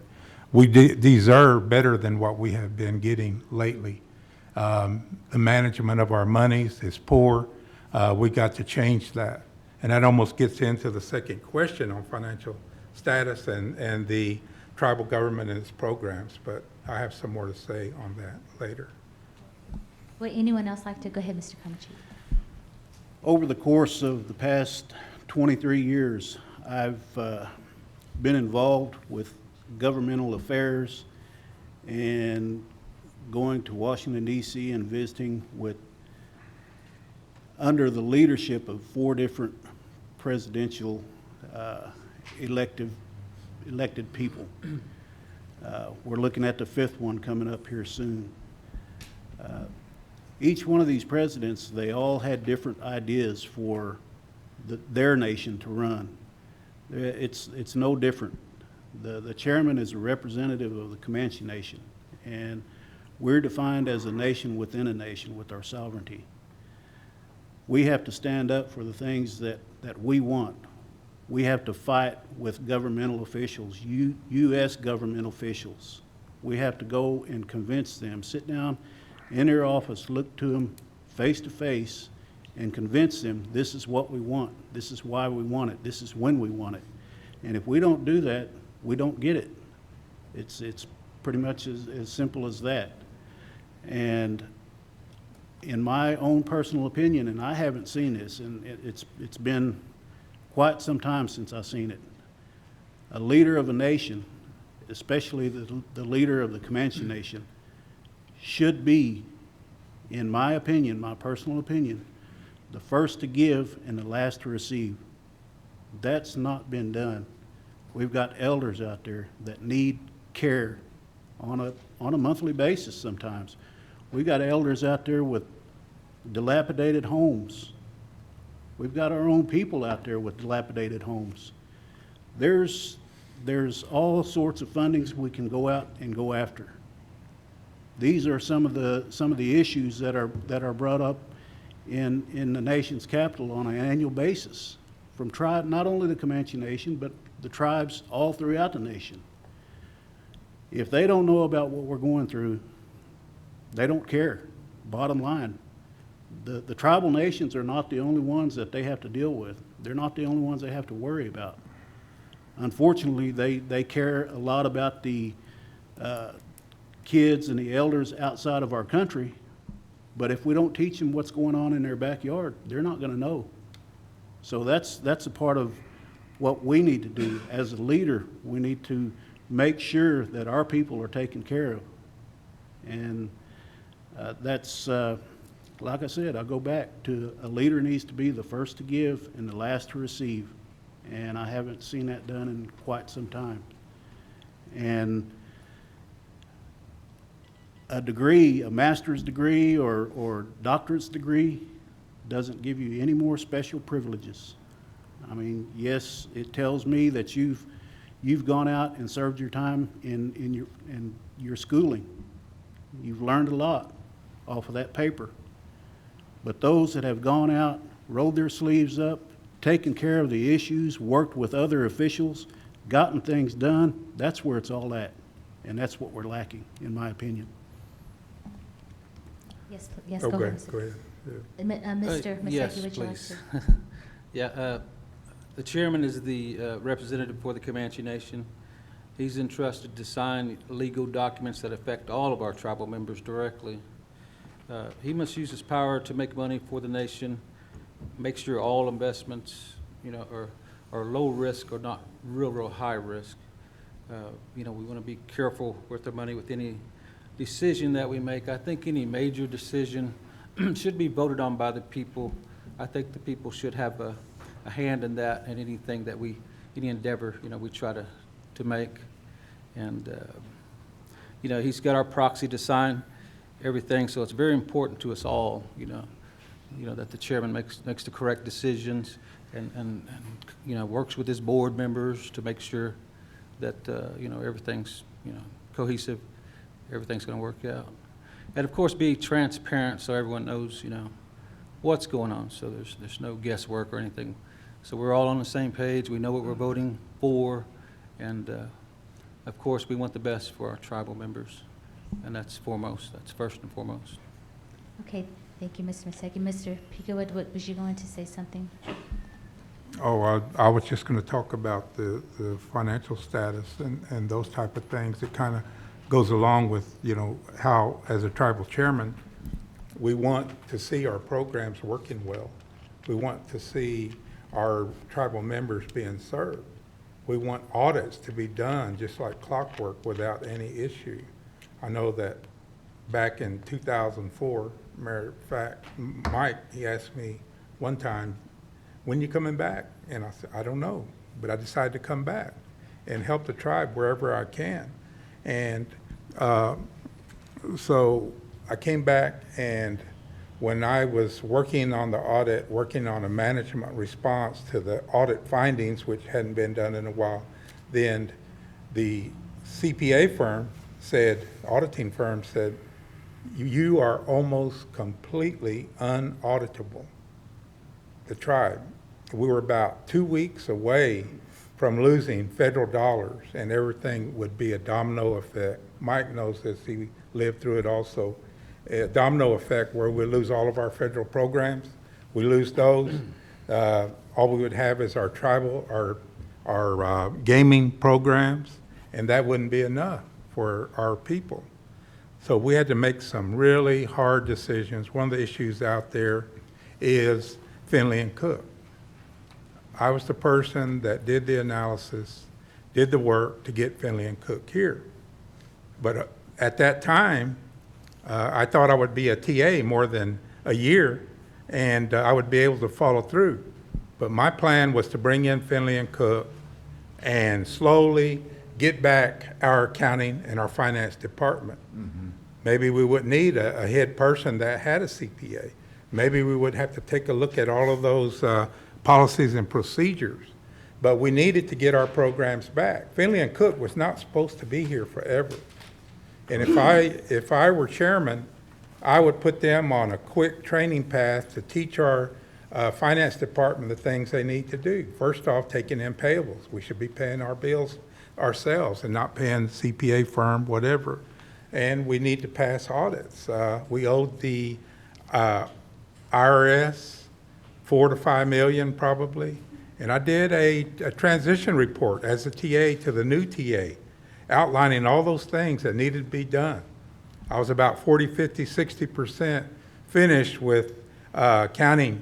We deserve better than what we have been getting lately. The management of our monies is poor. We got to change that. And that almost gets into the second question on financial status and the tribal government and its programs, but I have some more to say on that later. Would anyone else like to? Go ahead, Mr. Komahcheet. Over the course of the past 23 years, I've been involved with governmental affairs and going to Washington, D.C. and visiting with, under the leadership of 4 different presidential elected people. We're looking at the 5th one coming up here soon. Each one of these presidents, they all had different ideas for their nation to run. It's no different. The chairman is a representative of the Comanche Nation, and we're defined as a nation within a nation with our sovereignty. We have to stand up for the things that we want. We have to fight with governmental officials, U.S. government officials. We have to go and convince them, sit down in their office, look to them face to face, and convince them this is what we want, this is why we want it, this is when we want it. And if we don't do that, we don't get it. It's pretty much as simple as that. And in my own personal opinion, and I haven't seen this, and it's been quite some time since I've seen it, a leader of a nation, especially the leader of the Comanche Nation, should be, in my opinion, my personal opinion, the first to give and the last to receive. That's not been done. We've got elders out there that need care on a monthly basis sometimes. We've got elders out there with dilapidated homes. We've got our own people out there with dilapidated homes. There's all sorts of fundings we can go out and go after. These are some of the issues that are brought up in the nation's capital on an annual basis from not only the Comanche Nation, but the tribes all throughout the nation. If they don't know about what we're going through, they don't care. Bottom line, the tribal nations are not the only ones that they have to deal with. They're not the only ones they have to worry about. Unfortunately, they care a lot about the kids and the elders outside of our country, but if we don't teach them what's going on in their backyard, they're not going to know. So that's a part of what we need to do as a leader, we need to make sure that our people are taken care of. And that's, like I said, I'll go back to a leader needs to be the first to give and the last to receive. And I haven't seen that done in quite some time. And a degree, a master's degree or doctorate's degree doesn't give you any more special privileges. I mean, yes, it tells me that you've gone out and served your time in your schooling. You've learned a lot off of that paper. But those that have gone out, rolled their sleeves up, taken care of the issues, worked with other officials, gotten things done, that's where it's all at. And that's what we're lacking, in my opinion. Yes, yes, Oh, go ahead. go ahead. Yeah. Mr. Mahsetky, Yes, would you like please. to? Yeah, the chairman is the representative for the Comanche Nation. He's entrusted to sign legal documents that affect all of our tribal members directly. He must use his power to make money for the nation, make sure all investments, are low risk or not real high risk. We want to be careful with the money with any decision that we make. I think any major decision should be voted on by the people. I think the people should have a hand in that and anything that any endeavor, we try to make. And, he's got our proxy to sign everything, so it's very important to us all, that the chairman makes the correct decisions and works with his board members to make sure that, everything's, cohesive, everything's going to work out. And of course, be transparent so everyone knows, what's going on, so there's no guesswork or anything. So we're all on the same page, we know what we're voting for, and of course, we want the best for our tribal members, and that's foremost, that's first and foremost. Okay, thank you, Mr. Mahsetky. Mr. Pekah, what was you going to say something? Oh, I was just going to talk about the financial status and those type of things. It kind of goes along with, how, as a tribal chairman, we want to see our programs working well. We want to see our tribal members being served. We want audits to be done just like clockwork without any issue. I know that back in 2004, matter of fact, Mike, he asked me one time, when you coming back? And I said, I don't know, but I decided to come back and help the tribe wherever I can. And so I came back, and when I was working on the audit, working on a management response to the audit findings, which hadn't been done in a while, then the CPA firm said, auditing firm said, you are almost completely unauditable, the tribe. We were about 2 weeks away from losing federal dollars, and everything would be a domino effect. Mike knows this, he lived through it also. A domino effect where we lose all of our federal programs. We lose those. All we would have is our tribal, our gaming programs, and that wouldn't be enough for our people. So we had to make some really hard decisions. One of the issues out there is Finley and Cook. I was the person that did the analysis, did the work to get Finley and Cook here. But at that time, I thought I would be a TA more than a year, and I would be able to follow through. But my plan was to bring in Finley and Cook and slowly get back our accounting and our finance department. Mm-hmm. Maybe we wouldn't need a head person that had a CPA. Maybe we would have to take a look at all of those policies and procedures. But we needed to get our programs back. Finley and Cook was not supposed to be here forever. And if I were chairman, I would put them on a quick training path to teach our finance department the things they need to do. First off, taking in payables. We should be paying our bills ourselves and not paying the CPA firm, whatever. And we need to pass audits. We owed the IRS $4 to $5 million probably. And I did a transition report as a TA to the new TA, outlining all those things that needed to be done. I was about 40, 50, 60% finished with accounting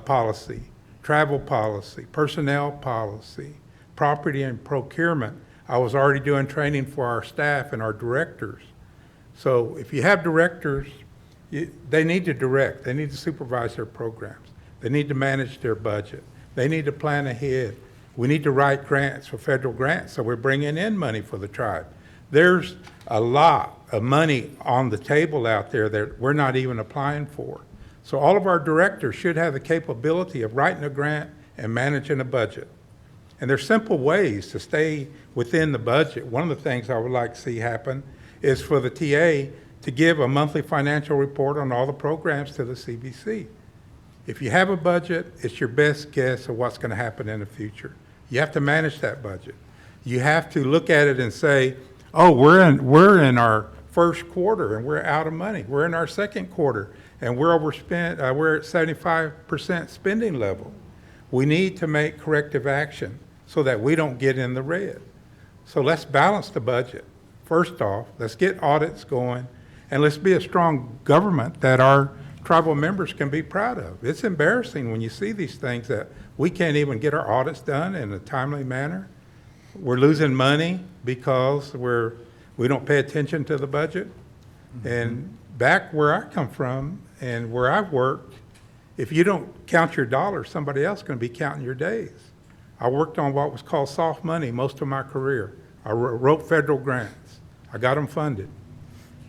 policy travel policy, personnel policy, property and procurement. I was already doing training for our staff and our directors. So if you have directors, they need to direct, they need to supervise their programs, they need to manage their budget, they need to plan ahead. We need to write grants for federal grants, so we're bringing in money for the tribe. There's a lot of money on the table out there that we're not even applying for. So all of our directors should have the capability of writing a grant and managing a budget. And there's simple ways to stay within the budget. One of the things I would like to see happen is for the TA to give a monthly financial report on all the programs to the CBC. If you have a budget, it's your best guess of what's going to happen in the future. You have to manage that budget. You have to look at it and say, oh, we're in our first quarter and we're out of money. We're in our second quarter and we're overspent. We're at 75% spending level. We need to make corrective action so that we don't get in the red. So let's balance the budget. First off, let's get audits going, and let's be a strong government that our tribal members can be proud of. It's embarrassing when you see these things that we can't even get our audits done in a timely manner. We're losing money because we don't pay attention to the budget. Mm-hmm. And back where I come from and where I've worked, if you don't count your dollars, somebody else is going to be counting your days. I worked on what was called soft money most of my career. I wrote federal grants. I got them funded.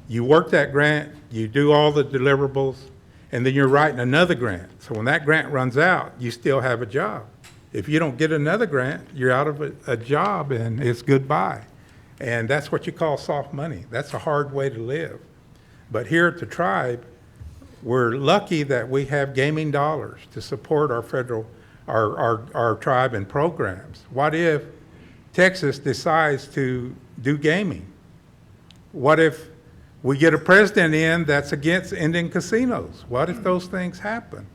You work that grant, you do all the deliverables, and then you're writing another grant. So when that grant runs out, you still have a job. If you don't get another grant, you're out of a job and it's goodbye. And that's what you call soft money. That's a hard way to live. But here at the tribe, we're lucky that we have gaming dollars to support our federal, our tribe and programs. What if Texas decides to do gaming? What if we get a president in that's against ending casinos? What if those things happen?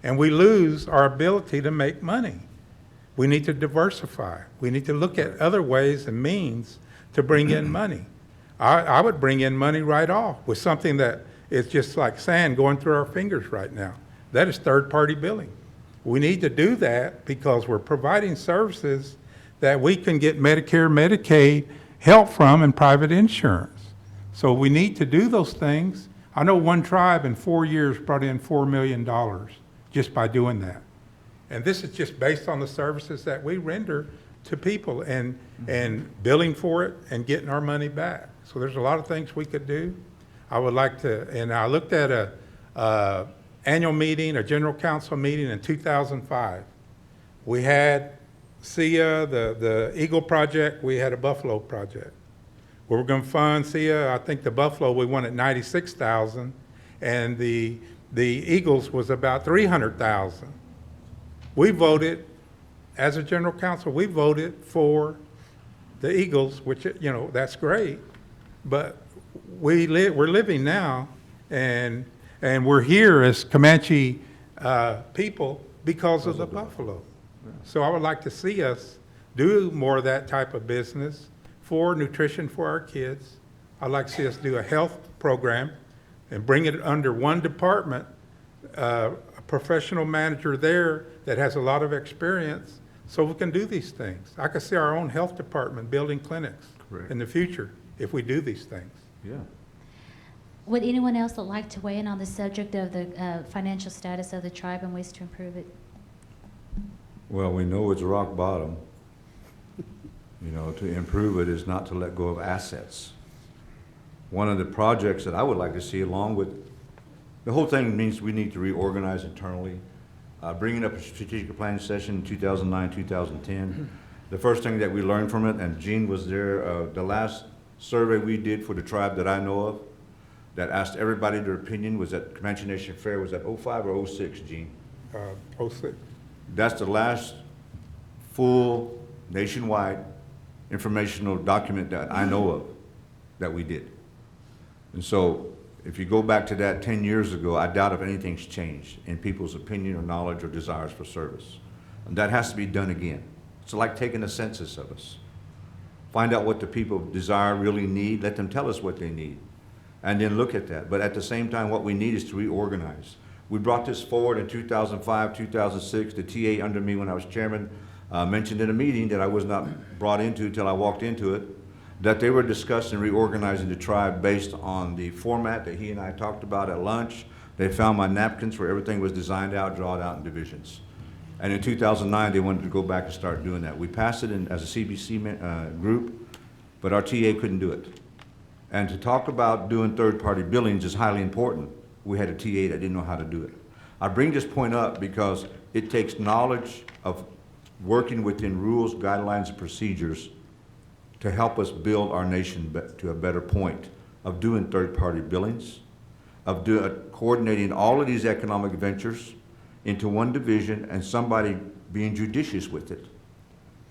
And we lose our ability to make money. We need to diversify. We need to look at other ways and means to bring in money. I would bring in money right off with something that is just like sand going through our fingers right now. That is third-party billing. We need to do that because we're providing services that we can get Medicare, Medicaid help from and private insurance. So we need to do those things. I know one tribe in 4 years brought in $4 million just by doing that. And this is just based on the services that we render to people and billing for it and getting our money back. So there's a lot of things we could do. I would like to, and I looked at a annual meeting, a general council meeting in 2005. We had SIA, the Eagle Project, we had a Buffalo Project. We were going to fund SIA, I think the Buffalo we won at $96,000, and the Eagles was about $300,000. We voted, as a general council, we voted for the Eagles, which, you know, that's great, but we're living now, and we're here as Comanche people because of the Buffalo. Yeah. So I would like to see us do more of that type of business for nutrition for our kids. I'd like to see us do a health program and bring it under one department, a professional manager there that has a lot of experience, so we can do these things. I could see our own health department building clinics in the future if we do these things. Yeah. Would anyone else like to weigh in on the subject of the financial status of the tribe and ways to improve it? Well, we know it's rock bottom. You know, to improve it is not to let go of assets. One of the projects that I would like to see, along with the whole thing, means we need to reorganize internally. Bringing up a strategic planning session in 2009, 2010. The first thing that we learned from it, and Gene was there, the last survey we did for the tribe that I know of, that asked everybody their opinion, was at Comanche Nation Fair, was that 05 or 06, Gene? 06. That's the last full nationwide informational document that I know of that we did. And so if you go back to that 10 years ago, I doubt if anything's changed in people's opinion or knowledge or desires for service. And that has to be done again. It's like taking a census of us. Find out what the people desire, really need, let them tell us what they need, and then look at that. But at the same time, what we need is to reorganize. We brought this forward in 2005, 2006. The TA under me when I was chairman mentioned in a meeting that I was not brought into until I walked into it, that they were discussing reorganizing the tribe based on the format that he and I talked about at lunch. They found my napkins where everything was designed out, drawn out in divisions. And in 2009, they wanted to go back and start doing that. We passed it in, as a CBC group, but our TA couldn't do it. And to talk about doing third-party billings is highly important. We had a TA that didn't know how to do it. I bring this point up because it takes knowledge of working within rules, guidelines, and procedures to help us build our nation to a better point of doing third-party billings, of coordinating all of these economic ventures into one division and somebody being judicious with it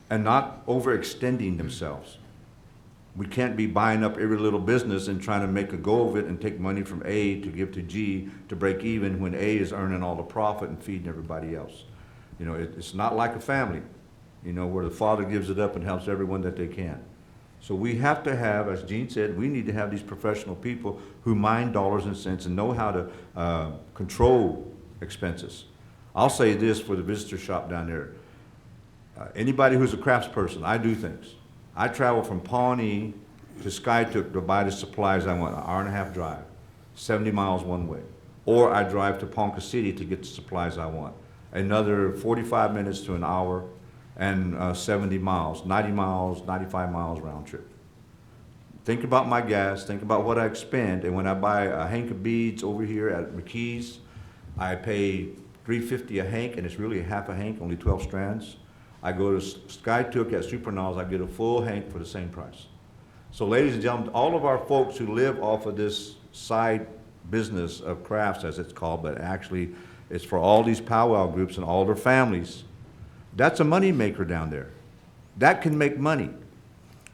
and not overextending themselves. We can't be buying up every little business and trying to make a go of it and take money from A to give to G to break even when A is earning all the profit and feeding everybody else. You know, it's not like a family, you know, where the father gives it up and helps everyone that they can. So we have to have, as Gene said, we need to have these professional people who mind dollars and cents and know how to control expenses. I'll say this for the visitor shop down there. Anybody who's a craftsperson, I do things. I travel from Pawnee to Skytook to buy the supplies I want, an hour-and-a-half drive, 70 miles one way. Or I drive to Ponca City to get the supplies I want. Another 45 minutes to an hour and 70 miles, 90 miles, 95 miles round trip. Think about my gas, think about what I expend, and when I buy a hank of beads over here at McKee's, I pay $3.50 a hank, and it's really a half a hank, only 12 strands. I go to Skytook at Supernaws, I get a full hank for the same price. So ladies and gentlemen, all of our folks who live off of this side business of crafts, as it's called, but actually it's for all these powwow groups and all their families, that's a money maker down there. That can make money.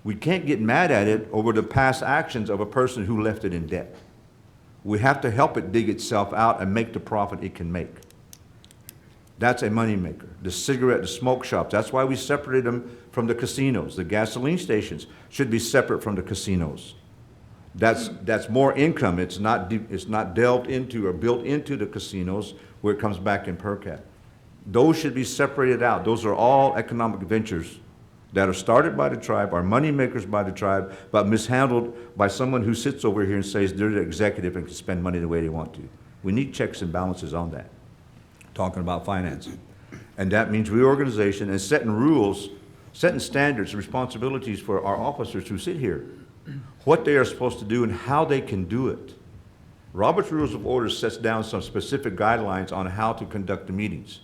We can't get mad at it over the past actions of a person who left it in debt. We have to help it dig itself out and make the profit it can make. That's a moneymaker. The cigarette, the smoke shops, that's why we separated them from the casinos. The gasoline stations should be separate from the casinos. That's more income. It's not delved into or built into the casinos where it comes back in per cap. Those should be separated out. Those are all economic ventures that are started by the tribe, are money makers by the tribe, but mishandled by someone who sits over here and says they're the executive and can spend money the way they want to. We need checks and balances on that. Talking about financing. And that means reorganization and setting rules, setting standards, responsibilities for our officers who sit here, what they are supposed to do and how they can do it. Robert's Rules of Order sets down some specific guidelines on how to conduct the meetings.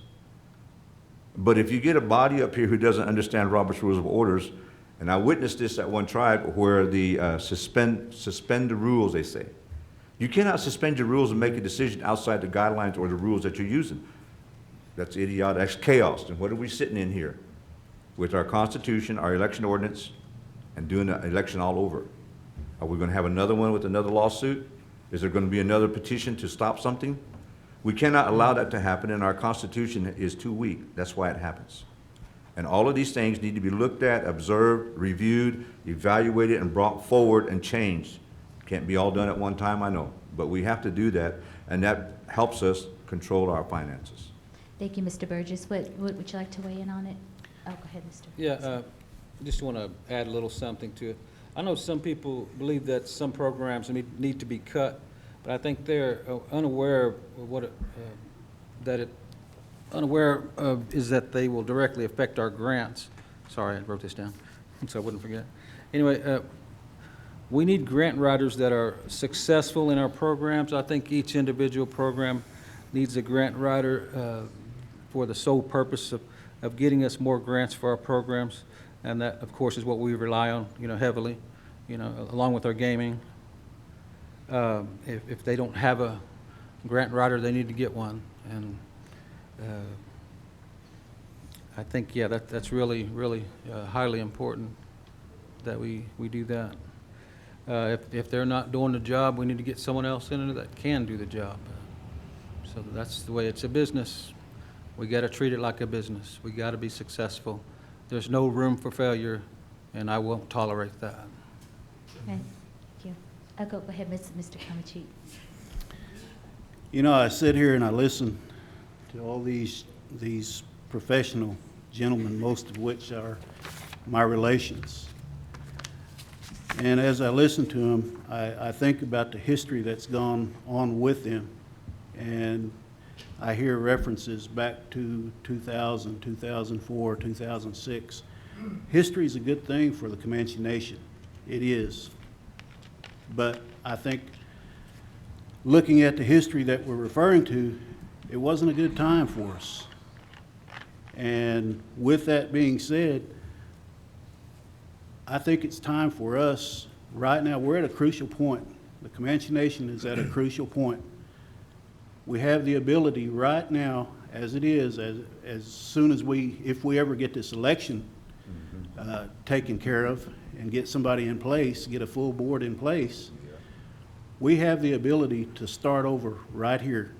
But if you get a body up here who doesn't understand Robert's Rules of Orders, and I witnessed this at one tribe where the suspend the rules, they say. You cannot suspend your rules and make a decision outside the guidelines or the rules that you're using. That's idiotic, that's chaos. And what are we sitting in here? With our Constitution, our election ordinance, and doing an election all over. Are we going to have another one with another lawsuit? Is there going to be another petition to stop something? We cannot allow that to happen, and our Constitution is too weak. That's why it happens. And all of these things need to be looked at, observed, reviewed, evaluated, and brought forward and changed. Can't be all done at one time, I know, but we have to do that, and that helps us control our finances. Thank you, Mr. Burgess. What would you like to weigh in on it? Oh, go ahead, Mr. Yeah, just want to add a little something to it. I know some people believe that some programs need to be cut, but I think they're unaware of what is that they will directly affect our grants. Sorry, I wrote this down so I wouldn't forget. Anyway, we need grant writers that are successful in our programs. I think each individual program needs a grant writer for the sole purpose of getting us more grants for our programs. And that, of course, is what we rely on, heavily, along with our gaming. If they don't have a grant writer, they need to get one. And I think, yeah, that's really, really highly important that we do that. If they're not doing the job, we need to get someone else in there that can do the job. So that's the way it's a business. We got to treat it like a business. We got to be successful. There's no room for failure, and I won't tolerate that. Okay, thank you. Go ahead, Mr. Komahcheet. You know, I sit here and I listen to all these professional gentlemen, most of which are my relations. And as I listen to them, I think about the history that's gone on with them. And I hear references back to 2000, 2004, 2006. History is a good thing for the Comanche Nation. It is. But I think looking at the history that we're referring to, it wasn't a good time for us. And with that being said, I think it's time for us, right now, we're at a crucial point. The Comanche Nation is at a crucial point. We have the ability right now, as it is, as soon as if we ever get this election taken care of and get somebody in place, get a full board in place, we have the ability to start over right here.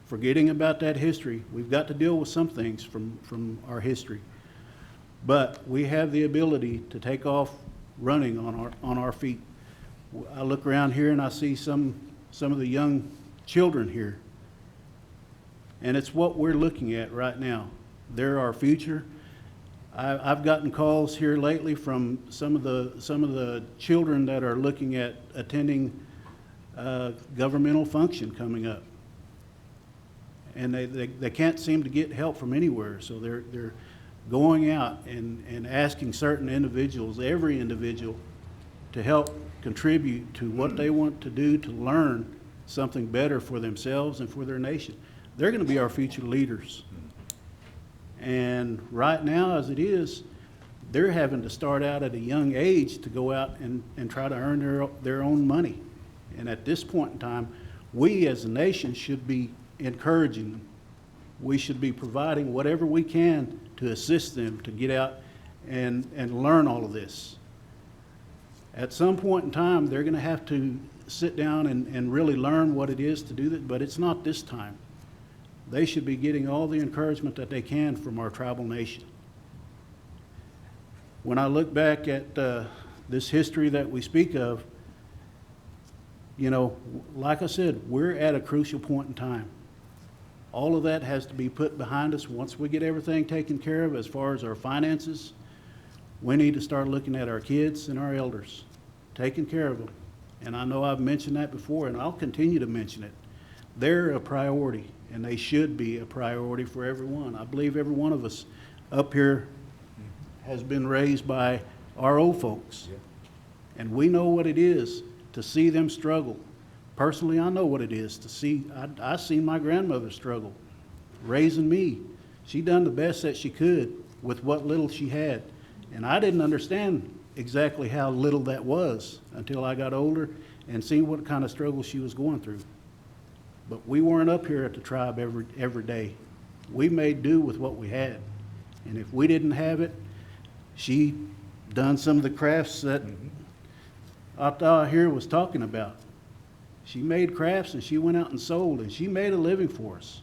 Forgetting about that history, we've got to deal with some things from our history. But we have the ability to take off running on our feet. I look around here and I see some of the young children here. And it's what we're looking at right now. They're our future. I've gotten calls here lately from some of the children that are looking at attending a governmental function coming up. And they can't seem to get help from anywhere, so they're going out and asking certain individuals, every individual, to help contribute to what they want to do to learn something better for themselves and for their nation. They're going to be our future leaders. And right now, as it is, they're having to start out at a young age to go out and try to earn their own money. And at this point in time, we as a nation should be encouraging them. We should be providing whatever we can to assist them to get out and learn all of this. At some point in time, they're going to have to sit down and really learn what it is to do that, but it's not this time. They should be getting all the encouragement that they can from our tribal nation. When I look back at this history that we speak of, you know, like I said, we're at a crucial point in time. All of that has to be put behind us. Once we get everything taken care of as far as our finances, we need to start looking at our kids and our elders, taking care of them. And I know I've mentioned that before, and I'll continue to mention it. They're a priority, and they should be a priority for everyone. I believe every one of us up here has been raised by our old folks. And we know what it is to see them struggle. Personally, I know what it is to see. I seen my grandmother struggle raising me. She done the best that she could with what little she had. And I didn't understand exactly how little that was until I got older and seen what kind of struggle she was going through. But we weren't up here at the tribe every day. We made do with what we had. And if we didn't have it, she done some of the crafts that Ata here was talking about. She made crafts and she went out and sold and she made a living for us.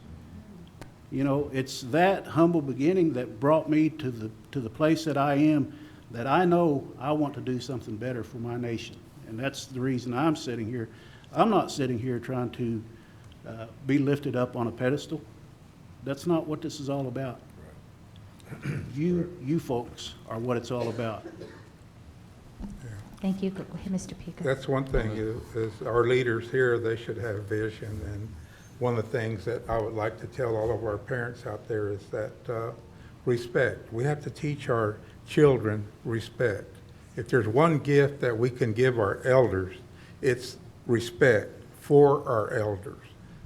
You know, it's that humble beginning that brought me to the place that I am, that I know I want to do something better for my nation. And that's the reason I'm sitting here. I'm not sitting here trying to be lifted up on a pedestal. That's not what this is all about. You folks are what it's all about. Thank you. Go ahead, Mr. Pekah. That's one thing is our leaders here, they should have vision. And one of the things that I would like to tell all of our parents out there is that respect. We have to teach our children respect. If there's one gift that we can give our elders, it's respect for our elders.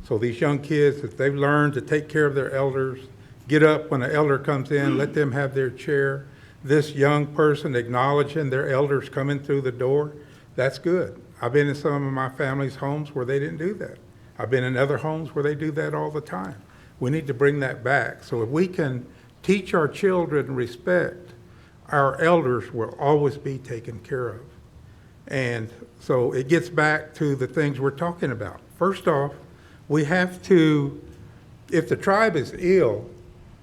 So these young kids, if they've learned to take care of their elders, get up when an elder comes in, let them have their chair. This young person acknowledging their elders coming through the door, that's good. I've been in some of my family's homes where they didn't do that. I've been in other homes where they do that all the time. We need to bring that back. So if we can teach our children respect, our elders will always be taken care of. And so it gets back to the things we're talking about. First off, we have to, if the tribe is ill,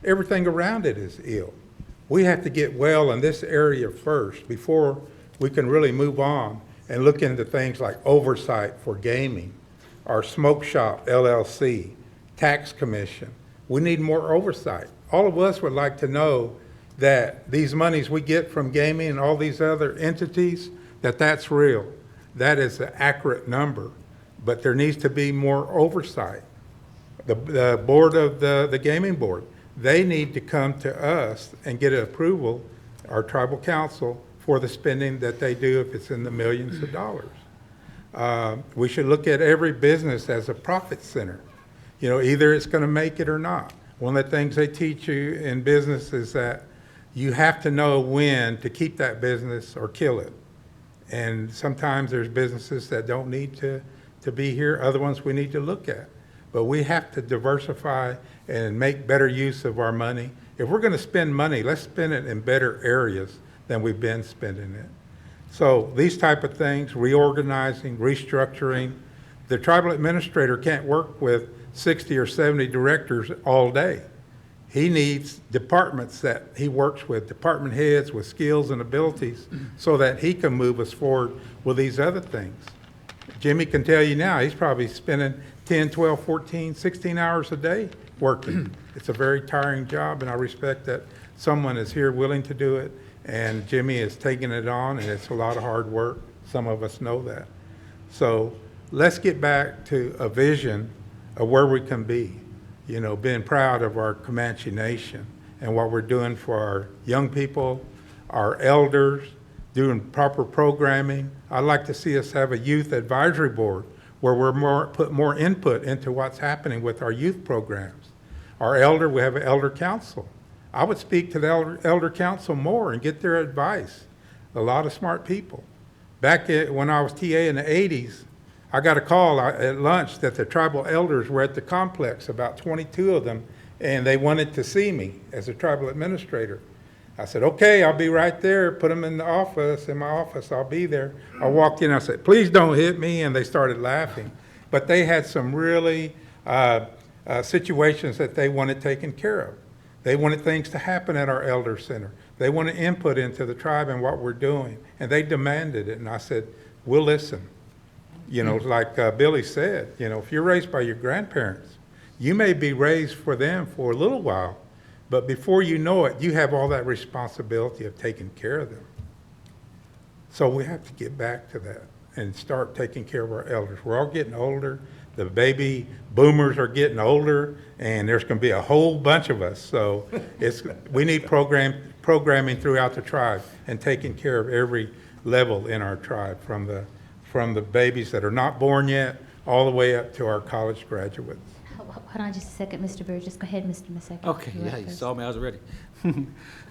everything around it is ill. We have to get well in this area first before we can really move on and look into things like oversight for gaming. our smoke shop, LLC, tax commission. We need more oversight. All of us would like to know that these monies we get from gaming and all these other entities, that's real. That is an accurate number, but there needs to be more oversight. The board of the gaming board, they need to come to us and get approval, our tribal council, for the spending that they do if it's in the millions of dollars. We should look at every business as a profit center. You know, either it's going to make it or not. One of the things they teach you in business is that you have to know when to keep that business or kill it. And sometimes there's businesses that don't need to be here, other ones we need to look at. But we have to diversify and make better use of our money. If we're going to spend money, let's spend it in better areas than we've been spending it. So these type of things, reorganizing, restructuring. The tribal administrator can't work with 60 or 70 directors all day. He needs departments that he works with, department heads with skills and abilities, so that he can move us forward with these other things. Jimmy can tell you now, he's probably spending 10, 12, 14, 16 hours a day working. It's a very tiring job, and I respect that someone is here willing to do it, and Jimmy is taking it on, and it's a lot of hard work. Some of us know that. So let's get back to a vision of where we can be, you know, being proud of our Comanche Nation and what we're doing for our young people, our elders, doing proper programming. I'd like to see us have a youth advisory board where we're put more input into what's happening with our youth programs. Our elder, we have an elder council. I would speak to the elder council more and get their advice. A lot of smart people. Back when I was TA in the 80s, I got a call at lunch that the tribal elders were at the complex, about 22 of them, and they wanted to see me as a tribal administrator. I said, okay, I'll be right there. Put them in the office, in my office, I'll be there. I walked in, I said, please don't hit me, and they started laughing. But they had some really situations that they wanted taken care of. They wanted things to happen at our elder center. They wanted input into the tribe and what we're doing, and they demanded it, and I said, we'll listen. You know, like Billy said, you know, if you're raised by your grandparents, you may be raised for them for a little while, but before you know it, you have all that responsibility of taking care of them. So we have to get back to that and start taking care of our elders. We're all getting older. The baby boomers are getting older, and there's going to be a whole bunch of us. So we need programming throughout the tribe and taking care of every level in our tribe, from the babies that are not born yet all the way up to our college graduates. Hold on just a second, Mr. Burgess. Go ahead, Mr. Mahsetky. Okay, You're yeah, up you first. saw me, I was ready.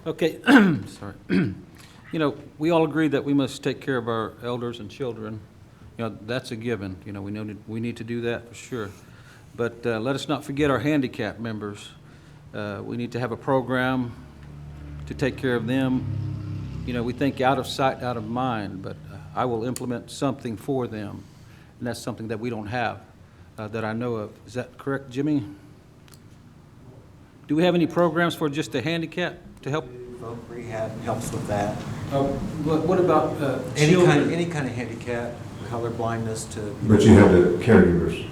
Okay, sorry. You know, we all agree that we must take care of our elders and children. You know, that's a given. You know, we need to do that for sure. But let us not forget our handicapped members. We need to have a program to take care of them. You know, we think out of sight, out of mind, but I will implement something for them, and that's something that we don't have, that I know of. Is that correct, Jimmy? Do we have any programs for just the handicapped to help? Folk rehab helps with that. What about children? Any kind of handicap, color blindness to. But you have the caregivers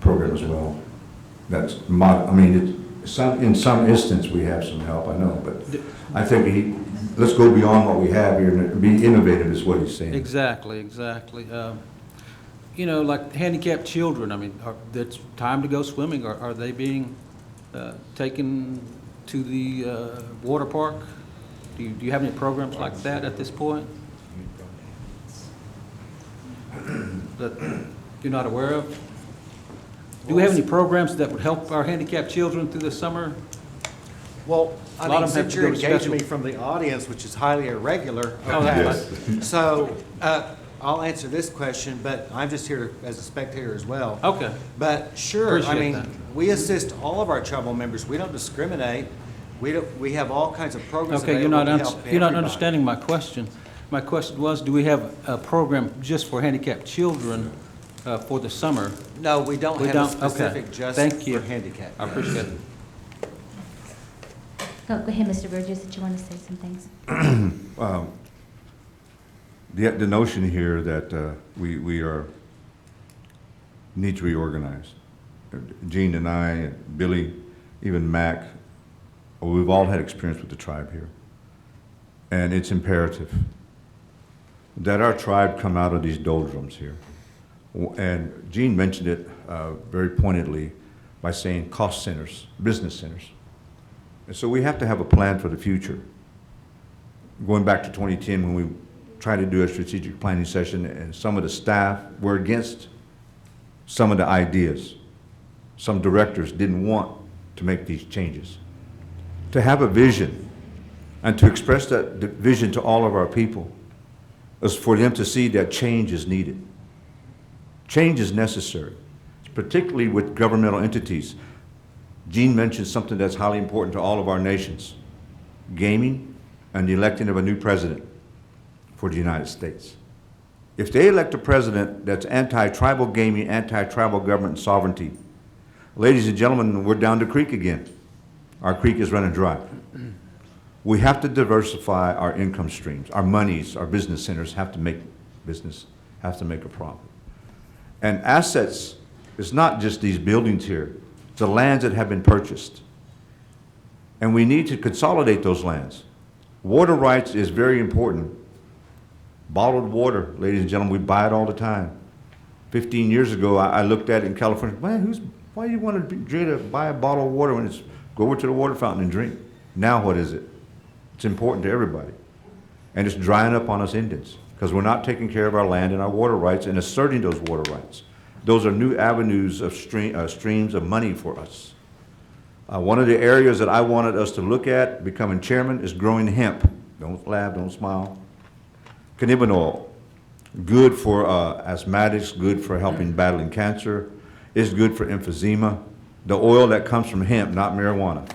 program as well. That's I mean, in some instance, we have some help, I know, but I think let's go beyond what we have here and be innovative is what he's saying. Exactly. You know, like handicapped children, I mean, it's time to go swimming. Are they being taken to the water park? Do you have any programs like that at this point that you're not aware of? Do we have any programs that would help our handicapped children through the summer? Well, A I lot mean, of them have since to you're go to engaging special- me from the audience, which is highly irregular. Oh, okay, yes. So, I'll answer this question, but I'm just here as a spectator as well. Okay. But sure, I Appreciate mean, that. we assist all of our tribal members. We don't discriminate. We have all kinds of programs Okay, available to help you're not everybody. understanding my question. My question was, do we have a program just for handicapped children for the summer? No, we don't We have don't? a specific Okay. just Thank you. for handicap. I appreciate it. Go ahead, Mr. Burgess, did you want to say some things? The notion here that we are need to reorganize. Gene and I, and Billy, even Mack, we've all had experience with the tribe here. And it's imperative that our tribe come out of these doldrums here. And Gene mentioned it very pointedly by saying cost centers, business centers. And so we have to have a plan for the future. Going back to 2010 when we tried to do a strategic planning session and some of the staff were against some of the ideas. Some directors didn't want to make these changes. To have a vision and to express that vision to all of our people is for them to see that change is needed. Change is necessary, particularly with governmental entities. Gene mentioned something that's highly important to all of our nations, gaming and the electing of a new president for the United States. If they elect a president that's anti-tribal gaming, anti-tribal government sovereignty, ladies and gentlemen, we're down the creek again. Our creek is running dry. We have to diversify our income streams. Our monies, our business centers have to make business, have to make a profit. And assets is not just these buildings here, it's the lands that have been purchased. And we need to consolidate those lands. Water rights is very important. Bottled water, ladies and gentlemen, we buy it all the time. 15 years ago, I looked at it in California, man, why do you want to buy a bottle of water when it's, go over to the water fountain and drink? Now what is it? It's important to everybody. And it's drying up on us Indians because we're not taking care of our land and our water rights and asserting those water rights. Those are new avenues of streams of money for us. One of the areas that I wanted us to look at, becoming chairman, is growing hemp. Don't laugh, don't smile. Cannabinoid, good for asthmatics, good for helping battling cancer. It's good for emphysema. The oil that comes from hemp, not marijuana.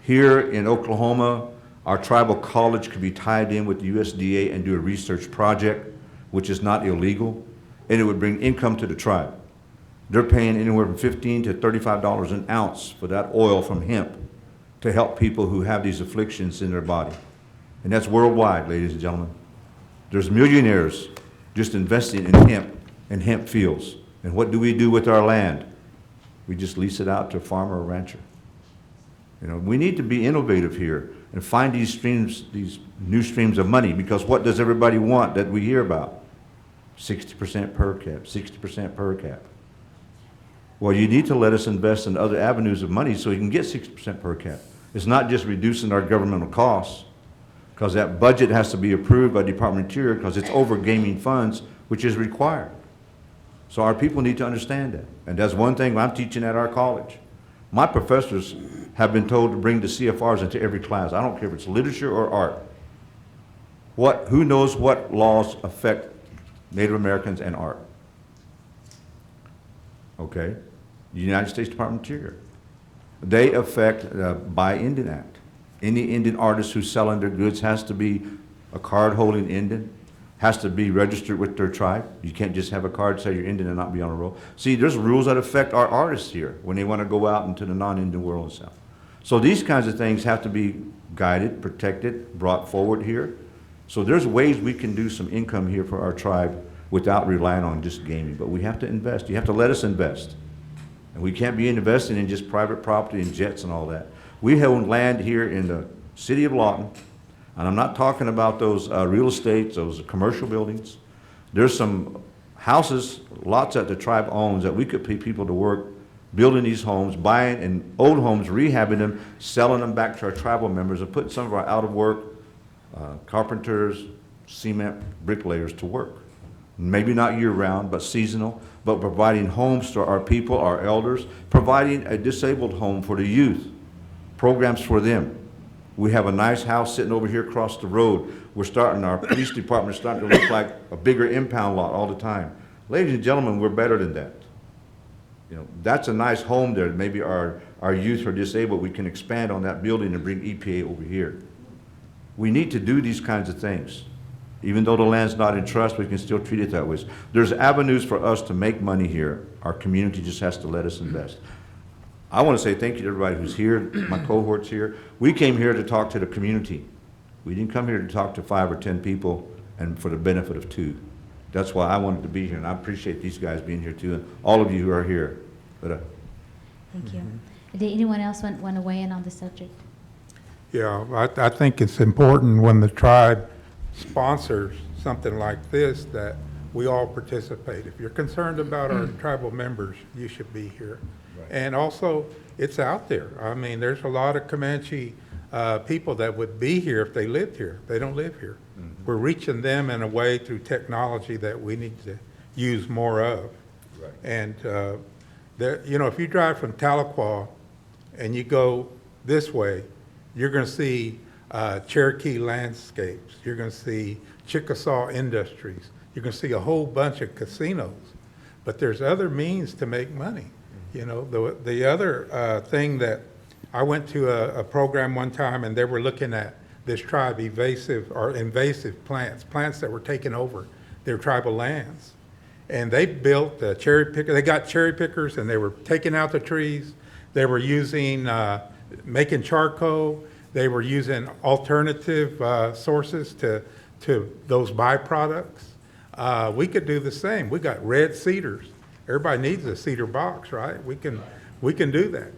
Here in Oklahoma, our tribal college could be tied in with the USDA and do a research project, which is not illegal, and it would bring income to the tribe. They're paying anywhere from $15 to $35 an ounce for that oil from hemp to help people who have these afflictions in their body. And that's worldwide, ladies and gentlemen. There's millionaires just investing in hemp and hemp fields. And what do we do with our land? We just lease it out to a farmer or rancher. You know, we need to be innovative here and find these streams, these new streams of money, because what does everybody want that we hear about? 60% per cap, 60% per cap. Well, you need to let us invest in other avenues of money so you can get 60% per cap. It's not just reducing our governmental costs, because that budget has to be approved by the Department of Interior because it's over gaming funds, which is required. So our people need to understand that. And that's one thing I'm teaching at our college. My professors have been told to bring the CFRs into every class. I don't care if it's literature or art. Who knows what laws affect Native Americans and art? Okay, the United States Department of Interior. They affect the Buy Indian Act. Any Indian artist who's selling their goods has to be a card-holding Indian, has to be registered with their tribe. You can't just have a card say you're Indian and not be on a roll. See, there's rules that affect our artists here when they want to go out into the non-Indian world and sell. So these kinds of things have to be guided, protected, brought forward here. So there's ways we can do some income here for our tribe without relying on just gaming. But we have to invest. You have to let us invest. And we can't be investing in just private property and jets and all that. We own land here in the city of Lawton, and I'm not talking about those real estates, those commercial buildings. There's some houses, lots that the tribe owns that we could pay people to work building these homes, buying and old homes, rehabbing them, selling them back to our tribal members, and putting some of our out-of-work carpenters, cement bricklayers to work. Maybe not year-round, but seasonal, but providing homes to our people, our elders, providing a disabled home for the youth, programs for them. We have a nice house sitting over here across the road. We're starting, our police department is starting to look like a bigger impound lot all the time. Ladies and gentlemen, we're better than that. You know, that's a nice home there. Maybe our youth are disabled. We can expand on that building and bring EPA over here. We need to do these kinds of things. Even though the land's not in trust, we can still treat it that way. There's avenues for us to make money here. Our community just has to let us invest. I want to say thank you to everybody who's here, my cohorts here. We came here to talk to the community. We didn't come here to talk to 5 or 10 people and for the benefit of 2. That's why I wanted to be here, and I appreciate these guys being here too, and all of you who are here. But Thank you. Did anyone else want to weigh in on the subject? Yeah, I think it's important when the tribe sponsors something like this that we all participate. If you're concerned about our tribal members, you should be here. Right. And also, it's out there. I mean, there's a lot of Comanche people that would be here if they lived here. They don't live here. Mm-hmm. We're reaching them in a way through technology that we need to use more of. Right. And, you know, if you drive from Tahlequah and you go this way, you're going to see Cherokee Landscapes. You're going to see Chickasaw Industries. You're going to see a whole bunch of casinos. But there's other means to make money. You know, the other thing that I went to a program one time, and they were looking at this tribe invasive plants that were taking over their tribal lands. And they built the cherry picker. They got cherry pickers, and they were taking out the trees. They were using, making charcoal. They were using alternative sources to those byproducts. We could do the same. We got red cedars. Everybody needs a cedar box, right? We can do that.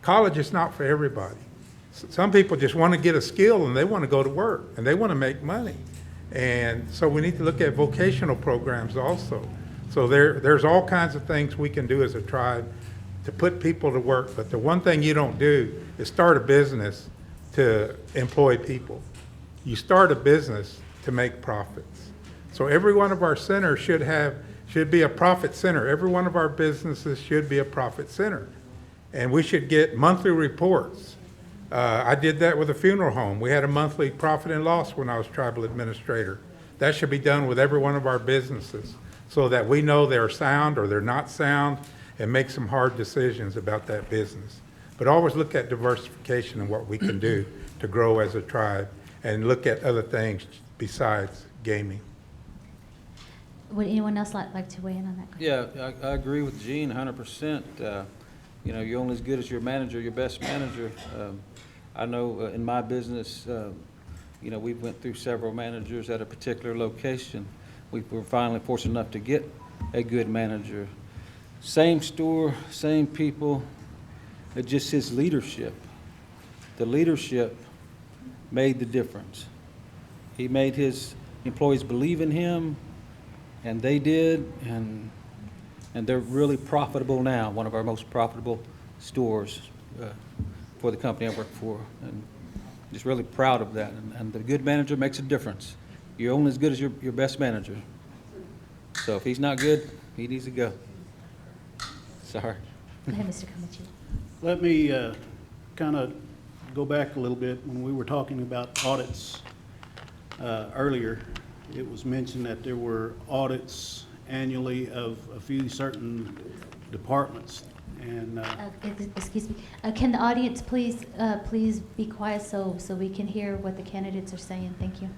College is not for everybody. Some people just want to get a skill and they want to go to work and they want to make money. And so we need to look at vocational programs also. So there's all kinds of things we can do as a tribe to put people to work. But the one thing you don't do is start a business to employ people. You start a business to make profits. So every one of our centers should be a profit center. Every one of our businesses should be a profit center. And we should get monthly reports. I did that with a funeral home. We had a monthly profit and loss when I was tribal administrator. That should be done with every one of our businesses so that we know they're sound or they're not sound and make some hard decisions about that business. But always look at diversification and what we can do to grow as a tribe and look at other things besides gaming. Would anyone else like to weigh in on that? Yeah, I agree with Gene 100%. You know, you're only as good as your manager, your best manager. I know in my business, you know, we went through several managers at a particular location. We were finally fortunate enough to get a good manager. Same store, same people, it's just his leadership. The leadership made the difference. He made his employees believe in him, and they did, and they're really profitable now, one of our most profitable stores for the company I work for. And just really proud of that. And the good manager makes a difference. You're only as good as your best manager. So if he's not good, he needs to go. Sorry. Go ahead, Mr. Komahcheet. Let me kind of go back a little bit. When we were talking about audits earlier, it was mentioned that there were audits annually of a few certain departments. And Excuse me. Can the audience please be quiet so we can hear what the candidates are saying? Thank you.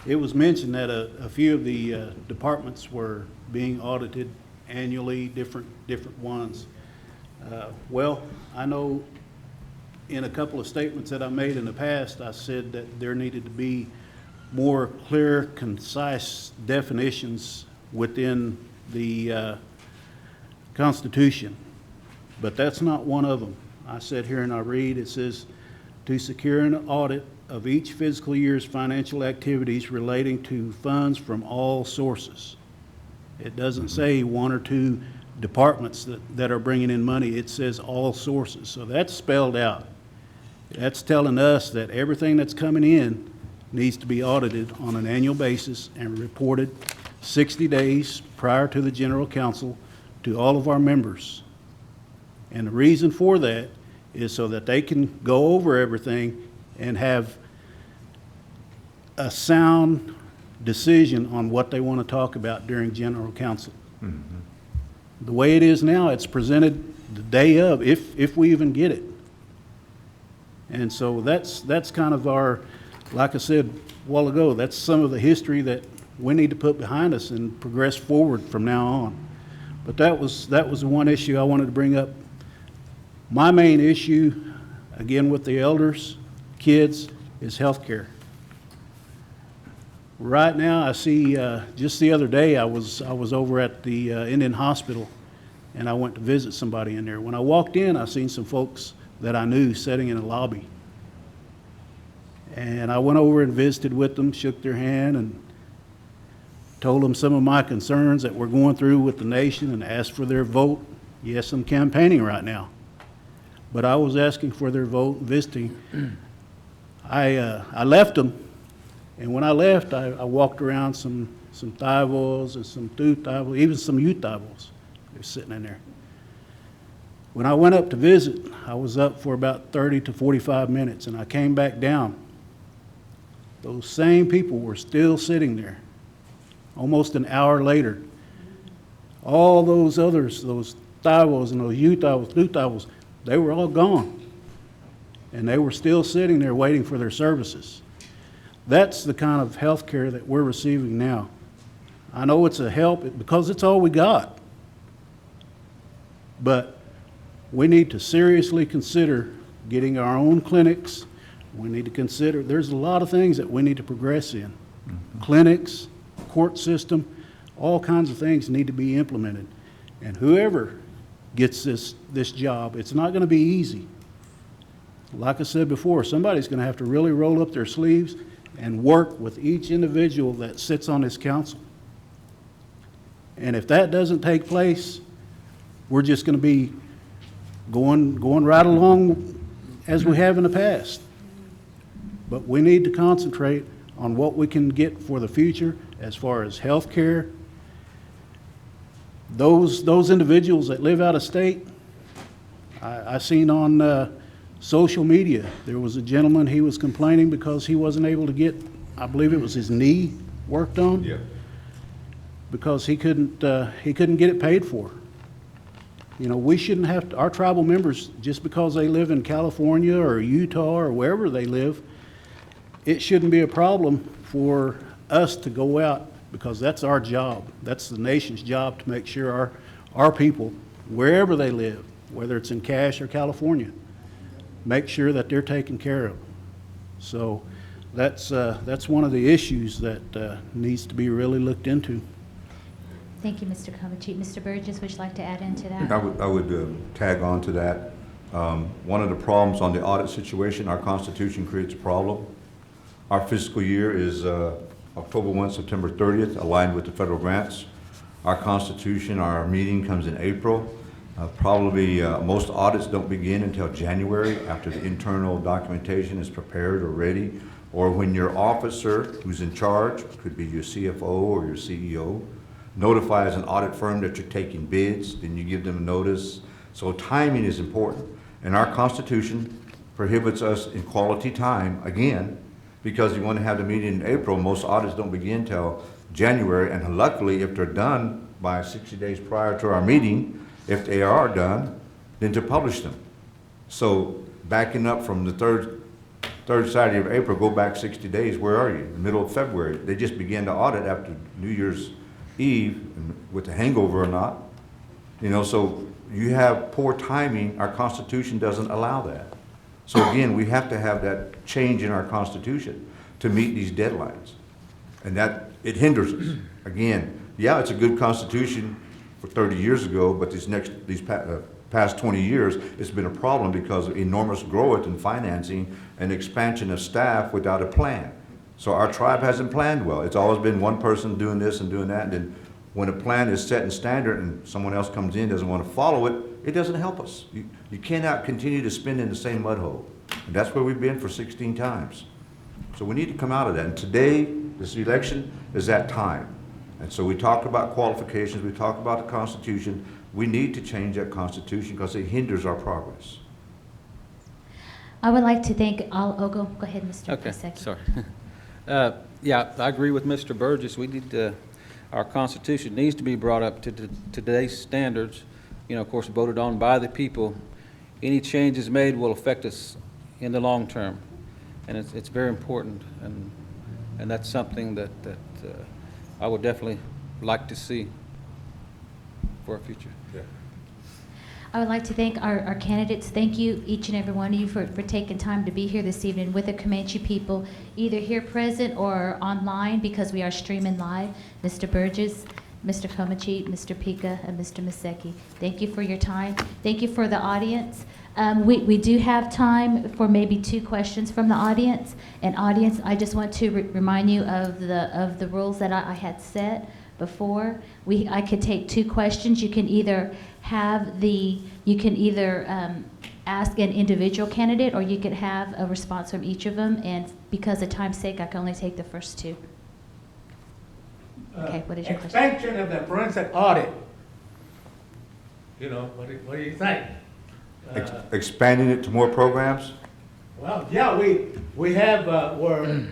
it was mentioned that a few of the departments were being audited annually, different ones. Well, I know in a couple of statements that I made in the past, I said that there needed to be more clear, concise definitions within the Constitution, but that's not one of them. I said here and I read, it says, to secure an audit of each fiscal year's financial activities relating to funds from all sources. It doesn't say one or two departments that are bringing in money. It says all sources. So that's spelled out. That's telling us that everything that's coming in needs to be audited on an annual basis and reported 60 days prior to the General Council to all of our members. And the reason for that is so that they can go over everything and have a sound decision on what they want to talk about during General Council. Mm-hmm. The way it is now, it's presented the day of, if we even get it. And so that's kind of our, like I said a while ago, that's some of the history that we need to put behind us and progress forward from now on. But that was the one issue I wanted to bring up. My main issue, again with the elders, kids, is health care. Right now, I see, just the other day, I was over at the Indian Hospital, and I went to visit somebody in there. When I walked in, I seen some folks that I knew sitting in the lobby. And I went over and visited with them, shook their hand, and told them some of my concerns that we're going through with the nation and asked for their vote. Yes, I'm campaigning right now, but I was asking for their vote, visiting. I left them, and when I left, I walked around some thivos and some two thivos, even some youth thivos. They're sitting in there. When I went up to visit, I was up for about 30 to 45 minutes, and I came back down. Those same people were still sitting there, almost an hour later. All those others, those thivos and those youth thivos, two thivos, they were all gone. And they were still sitting there waiting for their services. That's the kind of health care that we're receiving now. I know it's a help because it's all we got. But we need to seriously consider getting our own clinics. We need to consider, there's a lot of things that we need to progress in. Clinics, court system, all kinds of things need to be implemented. And whoever gets this job, it's not going to be easy. Like I said before, somebody's going to have to really roll up their sleeves and work with each individual that sits on this council. And if that doesn't take place, we're just going to be going right along as we have in the past. But we need to concentrate on what we can get for the future as far as health care. Those individuals that live out of state, I seen on social media, there was a gentleman, he was complaining because he wasn't able to get, I believe it was his knee worked on. Yeah. Because he couldn't get it paid for. You know, we shouldn't have to, our tribal members, just because they live in California or Utah or wherever they live, it shouldn't be a problem for us to go out, because that's our job. That's the nation's job to make sure our people, wherever they live, whether it's in Cache or California, make sure that they're taken care of. So that's one of the issues that needs to be really looked into. Thank you, Mr. Komahcheet. Mr. Burgess, would you like to add into that? I would tag on to that. One of the problems on the audit situation, our Constitution creates a problem. Our fiscal year is October 1, September 30th, aligned with the federal grants. Our Constitution, our meeting comes in April. Probably most audits don't begin until January, after the internal documentation is prepared or ready, or when your officer who's in charge, could be your CFO or your CEO, notifies an audit firm that you're taking bids, then you give them a notice. So timing is important. And our Constitution prohibits us in quality time, again, because you want to have the meeting in April. Most audits don't begin till January, and luckily, if they're done by 60 days prior to our meeting, if they are done, then to publish them. So backing up from the third Saturday of April, go back 60 days, where are you? In the middle of February. They just began to audit after New Year's Eve, with the hangover or not. You know, so you have poor timing. Our Constitution doesn't allow that. So again, we have to have that change in our Constitution to meet these deadlines. And that, it hinders us. Again, yeah, it's a good Constitution for 30 years ago, but these past 20 years, it's been a problem because of enormous growth in financing and expansion of staff without a plan. So our tribe hasn't planned well. It's always been one person doing this and doing that, and then when a plan is set in standard and someone else comes in, doesn't want to follow it, it doesn't help us. You cannot continue to spin in the same mud hole. And that's where we've been for 16 times. So we need to come out of that. And today, this election is that time. And so we talked about qualifications, we talked about the Constitution. We need to change that Constitution because it hinders our progress. I would like to thank all, go ahead, Mr. Okay, Mahsetky. sorry. Yeah, I agree with Mr. Burgess. We need our Constitution needs to be brought up to today's standards. You know, of course, voted on by the people. Any changes made will affect us in the long term, and it's very important. And that's something that I would definitely like to see for our future. Yeah. I would like to thank our candidates. Thank you, each and every one of you, for taking time to be here this evening with the Comanche people, either here present or online, because we are streaming live. Mr. Burgess, Mr. Komahcheet, Mr. Pekah, and Mr. Mahsetky. Thank you for your time. Thank you for the audience. We do have time for maybe 2 questions from the audience. And audience, I just want to remind you of the rules that I had set before. I could take 2 questions. You can either ask an individual candidate, or you could have a response from each of them. And because of time's sake, I can only take the first 2. Okay, what is your question? Expansion of the forensic audit. You know, what do you think? Expanding it to more programs? Well, yeah, we have, we're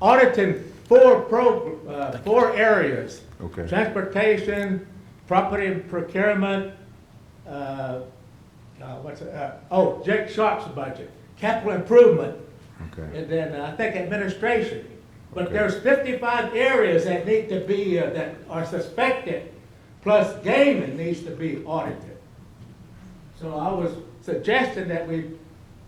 auditing 4 areas. Okay. Transportation, property and procurement, Jake Sharp's budget, capital improvement, Okay. and then I think administration. But Okay. there's 55 areas that need to be, that are suspected, plus gaming needs to be audited. So I was suggesting that we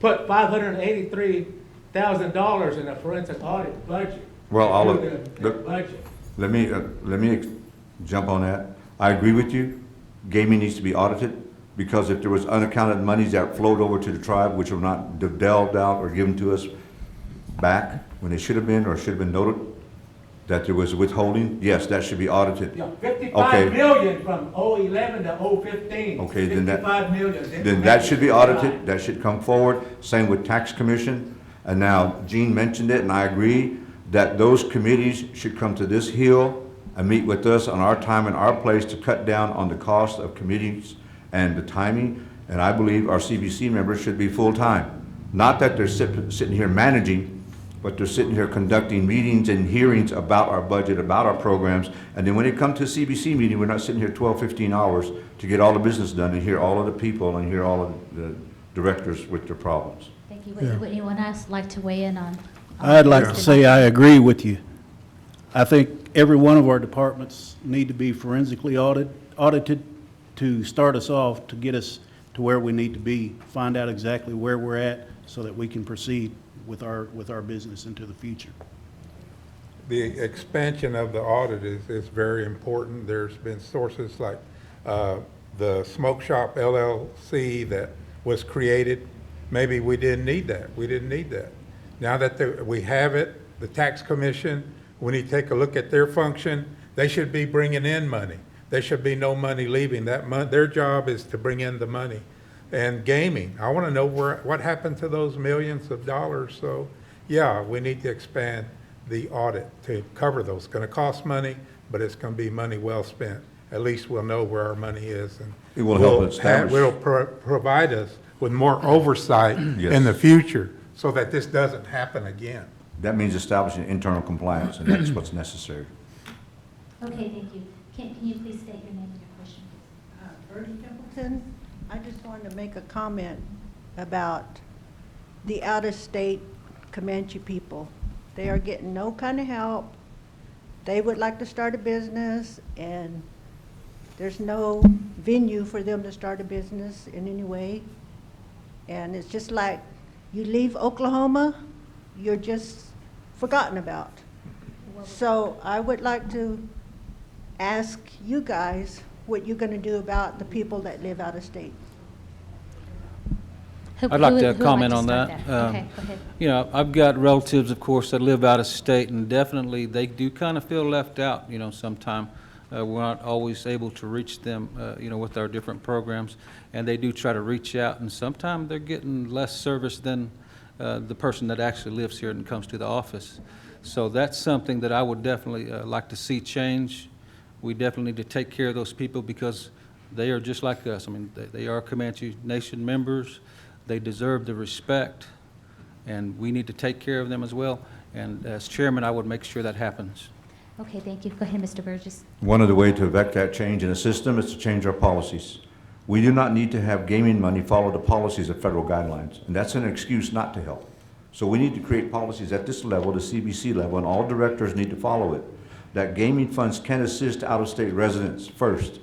put $583,000 in a forensic audit budget. Well, Do the budget. let me jump on that. I agree with you. Gaming needs to be audited, because if there was unaccounted monies that flowed over to the tribe, which were not delved out or given to us back when they should have been, or should have been noted that there was withholding, yes, that should be audited. Yeah, 55 million from 011 to 015. Okay, then that- 55 million. Then that should be audited, that should come forward. Same with tax commission. And now Gene mentioned it, and I agree that those committees should come to this hill and meet with us on our time and our place to cut down on the cost of committees and the timing. And I believe our CBC members should be full-time. Not that they're sitting here managing, but they're sitting here conducting meetings and hearings about our budget, about our programs. And then when it comes to a CBC meeting, we're not sitting here 12, 15 hours to get all the business done and hear all of the people and hear all of the directors with their problems. Thank you. Yeah. Would anyone else like to weigh in on? I'd like to say I agree with you. I think every one of our departments need to be forensically audited to start us off, to get us to where we need to be, find out exactly where we're at so that we can proceed with our business into the future. The expansion of the audit is very important. There's been sources like the Smoke Shop LLC that was created. Maybe we didn't need that. We didn't need that. Now that we have it, the tax commission, when you take a look at their function, they should be bringing in money. There should be no money leaving. Their job is to bring in the money. And gaming, I want to know what happened to those millions of dollars. So, yeah, we need to expand the audit to cover those. It's going to cost money, but it's going to be money well spent. At least we'll know where our money is. And It will help establish. Will provide us with more oversight Yes. in the future so that this doesn't happen again. That means establishing internal compliance, and that's what's necessary. Okay, thank you. Can you please state your name and your question? Bertie Templeton, I just wanted to make a comment about the out-of-state Comanche people. They are getting no kind of help. They would like to start a business, and there's no venue for them to start a business in any way. And it's just like you leave Oklahoma, you're just forgotten about. So I would like to ask you guys what you're going to do about the people that live out of state. I'd like Who to would comment to on start that. Okay, go ahead. You know, I've got relatives, of course, that live out of state, and definitely they do kind of feel left out, you know, sometime. We're not always able to reach them, you know, with our different programs, and they do try to reach out, and sometimes they're getting less service than the person that actually lives here and comes to the office. So that's something that I would definitely like to see change. We definitely need to take care of those people because they are just like us. I mean, they are Comanche Nation members. They deserve the respect, and we need to take care of them as well. And as chairman, I would make sure that happens. Okay, thank you. Go ahead, Mr. Burgess. One of the ways to effect that change in the system is to change our policies. We do not need to have gaming money follow the policies of federal guidelines, and that's an excuse not to help. So we need to create policies at this level, the CBC level, and all directors need to follow it, that gaming funds can assist out-of-state residents first,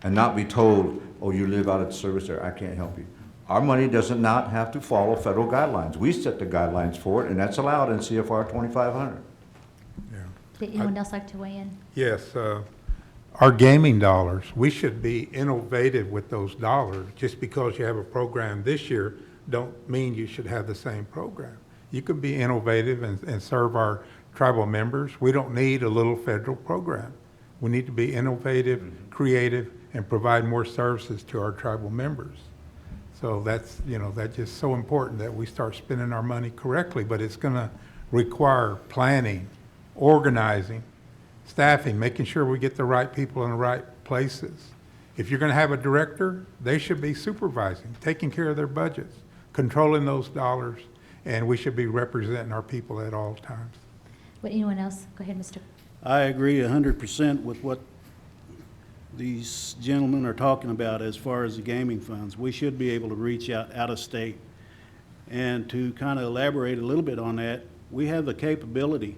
and not be told oh, you live out of the service area, I can't help you. Our money does not have to follow federal guidelines. We set the guidelines for it, and that's allowed in CFR 2500. Yeah. Did anyone else like to weigh in? Yes, our gaming dollars, we should be innovative with those dollars. Just because you have a program this year, don't mean you should have the same program. You could be innovative and serve our tribal members. We don't need a little federal program. We need to be innovative, creative, and provide more services to our tribal members. So that's, that's just so important that we start spending our money correctly, but it's gonna require planning, organizing, staffing, making sure we get the right people in the right places. If you're gonna have a director, they should be supervising, taking care of their budgets, controlling those dollars, and we should be representing our people at all times. Would anyone else? Go ahead, Mr. I agree 100% with what these gentlemen are talking about as far as the gaming funds. We should be able to reach out of state. And to kind of elaborate a little bit on that, we have the capability.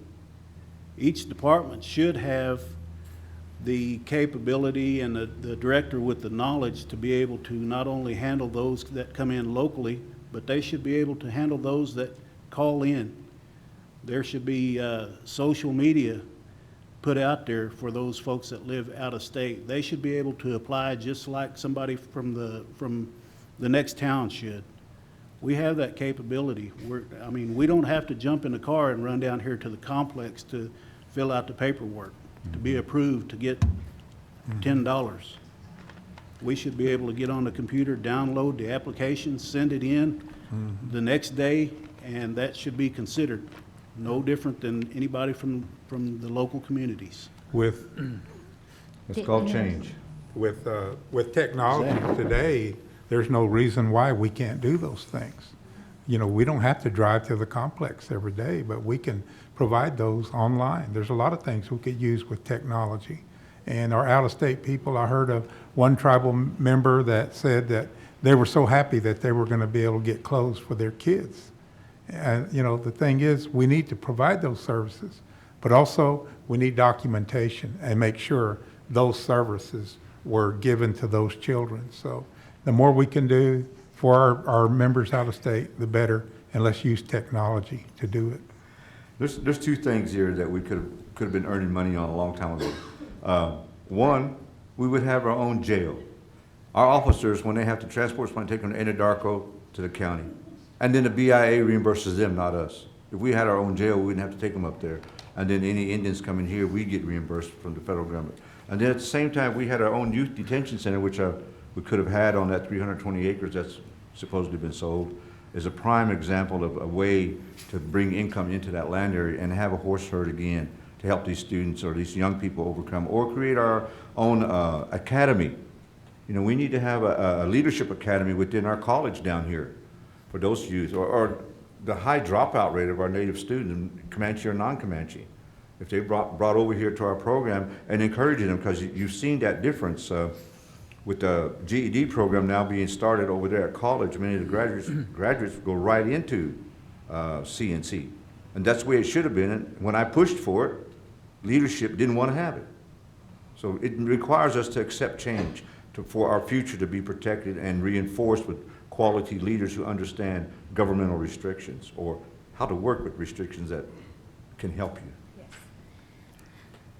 Each department should have the capability and the director with the knowledge to be able to not only handle those that come in locally, but they should be able to handle those that call in. There should be social media put out there for those folks that live out of state. They should be able to apply just like somebody from the next town should. We have that capability. We don't have to jump in the car and run down here to the complex to fill out the paperwork, to be approved to get $10. We should be able to get on the computer, download the application, send it in the next day, and that should be considered. No different than anybody from the local communities. It's called change. With technology today, there's no reason why we can't do those things. We don't have to drive to the complex every day, but we can provide those online. There's a lot of things we could use with technology. And our out-of-state people, I heard of one tribal member that said that they were so happy that they were going to be able to get clothes for their kids. And, the thing is, we need to provide those services, but also we need documentation and make sure those services were given to those children. So the more we can do for our members out of state, the better, and let's use technology to do it. There's two things here that we could have been earning money on a long time ago. One, we would have our own jail. Our officers, when they have to transport someone, take them to Anadarko to the county. And then the BIA reimburses them, not us. If we had our own jail, we wouldn't have to take them up there. And then any Indians coming here, we get reimbursed from the federal government. And then at the same time, we had our own youth detention center, which we could have had on that 320 acres that's supposedly been sold, is a prime example of a way to bring income into that land area and have a horse herd again to help these students or these young people overcome, or create our own academy. We need to have a leadership academy within our college down here for those youth, or the high dropout rate of our native students, Comanche or non-Comanche. If they brought over here to our program and encouraging them, because you've seen that difference with the GED program now being started over there at college. Many of the graduates go right into CNC. And that's the way it should have been. And when I pushed for it, leadership didn't want to have it. So it requires us to accept change for our future to be protected and reinforced with quality leaders who understand governmental restrictions or how to work with restrictions that can help you.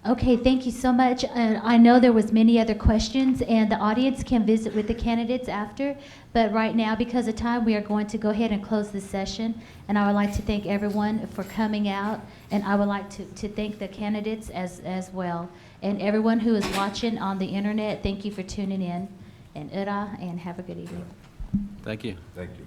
Okay, thank you so much. I know there was many other questions, and the audience can visit with the candidates after, but right now, because of time, we are going to go ahead and close this session, and I would like to thank everyone for coming out, and I would like to thank the candidates as well. And everyone who is watching on the internet, thank you for tuning in, and Ura, and have a good evening. Thank you. Thank you.